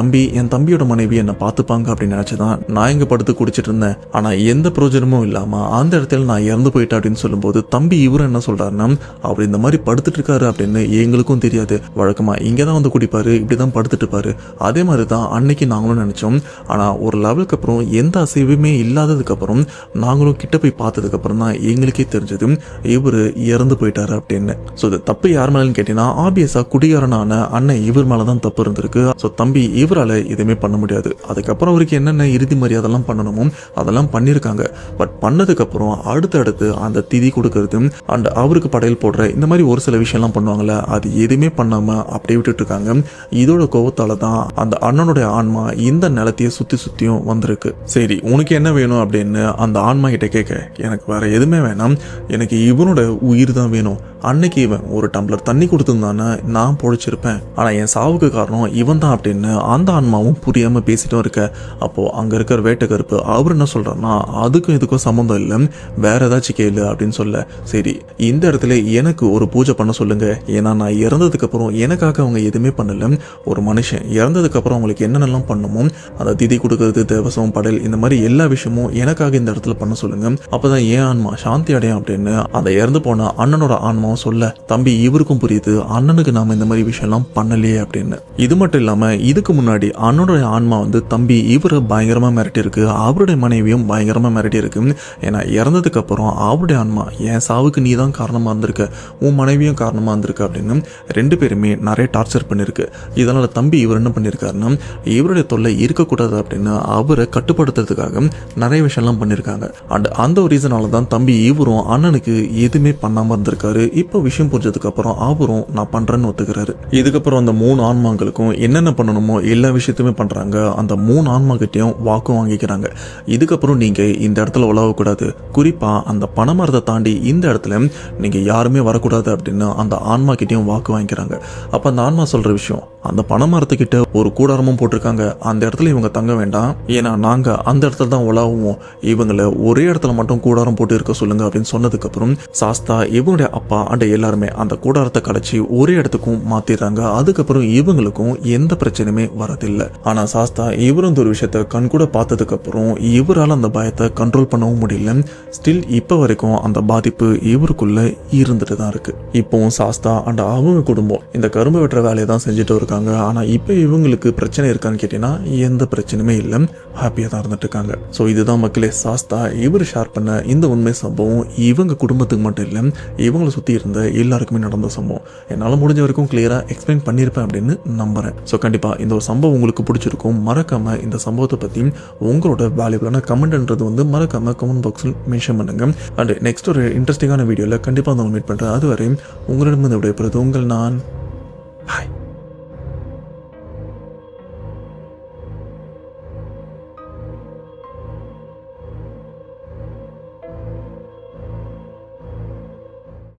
தம்பியோட மனைவி என்ன பார்த்துப்பாங்க அப்படின்னு நினைச்சுதான் நான் இங்க படுத்து குடிச்சிட்டு இருந்தேன். ஆனா எந்த பிரயோஜனமும் இல்லாம அந்த இடத்துல நான் இறந்து போயிட்டேன் அப்படின்னு சொல்லும்போது, தம்பி இவரு என்ன சொல்றாருன்னா, அவர் இந்த மாதிரி படுத்துட்டு இருக்காரு அப்படின்னு எங்களுக்கும் தெரியாது, வழக்கமா இங்கதான் குடிப்பாரு, இப்படி தான் படுத்துட்டு இருப்பாரு. அதே மாதிரி தான் அன்னைக்கு நாங்களும் நினச்சோம். ஆனால் ஒரு லெவலுக்கு அப்புறம் எந்த அசைவுமே இல்லாததுக்கப்புறம் நாங்களும் கிட்ட போய் பார்த்ததுக்கப்புறம் தான் எங்களுக்கே தெரிஞ்சது இவர் இறந்து போயிட்டாரு அப்படின்னு. ஸோ இது தப்பு யார் மேலேன்னு கேட்டீங்கன்னா ஆப்வியஸாக குடிகாரனான அண்ணன் இவர் மேலே தான் தப்பு இருந்திருக்கு. ஸோ தம்பி இவரால் எதுவுமே பண்ண முடியாது. அதுக்கப்புறம் அவருக்கு என்னென்ன இறுதி மரியாதைலாம் பண்ணணுமோ அதெல்லாம் பண்ணியிருக்காங்க. பட் பண்ணதுக்கப்புறம் அடுத்தடுத்து அந்த திதி கொடுக்கறது அண்ட் அவருக்கு படையல் போடுற இந்த மாதிரி ஒரு சில விஷயம்லாம் பண்ணுவாங்கல்ல, அது எதுவுமே பண்ணாமல் அப்படியே விட்டுட்டு இருக்காங்க. இதோட கோவத்தால தான் அந்த அண்ணனுடைய ஆன்மா இந்த நிலத்தையே சுற்றியும் வந்திருக்கு. சரி உனக்கு என்ன வேணும் அப்படின்னு அந்த ஆன்மா கிட்ட கேட்க, எனக்கு வேற எதுவுமே வேணாம், எனக்கு இவனோட உயிர் தான் வேணும். அன்னைக்கு இவன் ஒரு டம்ளர் தண்ணி கொடுத்துருந்தானே நான் பொழைச்சிருப்பேன். ஆனால் என் சாவுக்கு காரணம் இவன் தான் அப்படின்னு அந்த ஆன்மாவும் புரியாமல் பேசிட்டும் இருக்க. அப்போது அங்கே இருக்கிற வேட்டைக்கருப்பு அவர் என்ன சொல்கிறாருன்னா, அதுக்கும் இதுக்கும் சம்மந்தம் இல்லை, வேற ஏதாச்சும் கேளு அப்படின்னு சொல்ல, சரி இந்த இடத்துல எனக்கு ஒரு பூஜை பண்ண சொல்லுங்க. ஏன்னா நான் இறந்ததுக்கு அப்புறம் எனக்காக அவங்க எதுவுமே பண்ணல. ஒரு மனுஷன் இறந்ததுக்கு அப்புறம் அவங்களுக்கு என்னென்னலாம் பண்ணுமோ அந்த திதி கொடுக்கறது, தேவசம், படல், இந்த மாதிரி எல்லா விஷயமும் எனக்காக இந்த இடத்துல பண்ண சொல்லுங்க. அப்போதான் ஏன் ஆன்மா சாந்தி அடையும் அப்படின்னு அந்த இறந்து போன அண்ணனோட ஆன்மாவும் சொல்ல, தம்பி இவருக்கும் புரியுது அண்ணனுக்கு நாம இந்த மாதிரி விஷயம்லாம் பண்ணலையே அப்படின்னு. இது மட்டும் இல்லாம இதுக்கு முன்னாடி அண்ணனுடைய ஆன்மா வந்து தம்பி இவரை பயங்கரமா மிரட்டி இருக்கு, அவருடைய மனைவியும் பயங்கரமா மிரட்டி இருக்கு. ஏன்னா இறந்ததுக்கு அப்புறம் அவருடைய ஆன்மா என் சாவுக்கு நீ தான் காரணமா இருந்திருக்க, உன் மனைவியும் காரணமா இருந்திருக்க அப்படின்னு ரெண்டு பேருமே நிறைய டார்ச்சர் பண்ணிருக்கு. இதனால தம்பி இவர் என்ன பண்ணியிருக்காருன்னா, இவருடைய தொல்லை இருக்கக்கூடாது அப்படின்னு அவரை கட்டுப்படுத்துறதுக்காக நிறைய விஷயம்லாம் பண்ணியிருக்காங்க. அண்ட் அந்த ஒரு ரீசனால தான் தம்பி இவரும் அண்ணனுக்கு எதுவுமே பண்ணாம இருந்திருக்காரு. இப்போ விஷயம் புரிஞ்சதுக்கு அப்புறம் அவரும் நான் பண்றேன்னு ஒத்துக்கிறாரு. இதுக்கப்புறம் அந்த 3 ஆன்மாங்களுக்கும் என்னென்ன பண்ணணுமோ எல்லா விஷயத்தையுமே பண்றாங்க. அந்த 3 ஆன்மாக்கிட்டையும் வாக்கும் வாங்கிக்கிறாங்க. இதுக்கப்புறம் நீங்க இந்த இடத்துல உலவக்கூடாது, குறிப்பா அந்த பனைமரத்தை தாண்டி இந்த இடத்துல நீங்க யாருமே வரக்கூடாது அப்படின்னு அந்த ஆன்மா கிட்டையும் வாக்கு வாங்கிக்கிறாங்க. அப்ப அந்த ஆன்மா சொல்ற விஷயம், அந்த பனைமரத்துக்கிட்ட ஒரு கூடாரமும் போட்டிருக்காங்க, அந்த இடத்துல இவங்க தங்க வேண்டாம், ஏன்னா நாங்க அந்த இடத்துல தான் உலாவுவோம், இவங்களை ஒரே இடத்துல மட்டும் கூடாரம் போட்டு இருக்க சொல்லுங்க அப்படின்னு சொன்னதுக்கு அப்புறம் சாஸ்தா இவங்களுடைய அப்பா அண்ட் எல்லாருமே அந்த கூடாரத்தை கடைச்சி ஒரே இடத்துக்கும் மாத்திடுறாங்க. அதுக்கப்புறம் இவங்களுக்கும் எந்த பிரச்சனையுமே வரதில்லை. ஆனா சாஸ்தா இவரும் ஒரு விஷயத்த கண் கூட பார்த்ததுக்கு அப்புறம் இவரால் அந்த பயத்தை கண்ட்ரோல் பண்ணவும் முடியல. ஸ்டில் இப்ப வரைக்கும் அந்த பாதிப்பு இவருக்குள்ள இருந்துட்டு தான் இருக்கு. இப்போவும் சாஸ்தா அண்ட் அவங்க குடும்பம் இந்த கரும்பு வெட்டுற வேலையை தான் செஞ்சுட்டு இருக்காங்க. ஆனா இப்ப இவங்களுக்கு பிரச்சனை இருக்கான்னு கேட்டீங்கன்னா எந்த பிரச்சனையுமே இல்லை, ஹாப்பியா தான் இருந்துட்டு இருக்காங்க. ஸோ இதுதான் மக்களே சாஸ்தா இவர் ஷேர் பண்ண இந்த உண்மை சம்பவம். இவங்க குடும்பத்துக்கு மட்டும் இல்லை, இவங்களை சுற்றி இருந்த எல்லாருக்குமே நடந்த சம்பவம். என்னால் முடிஞ்ச வரைக்கும் கிளியராக எக்ஸ்பிளைன் பண்ணியிருப்பேன் அப்படின்னு நம்புறேன். ஸோ கண்டிப்பாக இந்த ஒரு சம்பவம் உங்களுக்கு பிடிச்சிருக்கும். மறக்காம இந்த சம்பவத்தை பற்றி உங்களோட வேல்யூபிளான கமெண்ட்ன்றது வந்து மறக்காம கமெண்ட் பாக்ஸில் மென்ஷன் பண்ணுங்க. அண்ட் நெக்ஸ்ட் ஒரு இன்ட்ரெஸ்டிங்கான வீடியோவில் கண்டிப்பாக நான் மீட் பண்ணுறேன். அதுவரை உங்களிடமிருந்து விடைபெறுவது உங்கள் நான். ஹாய்.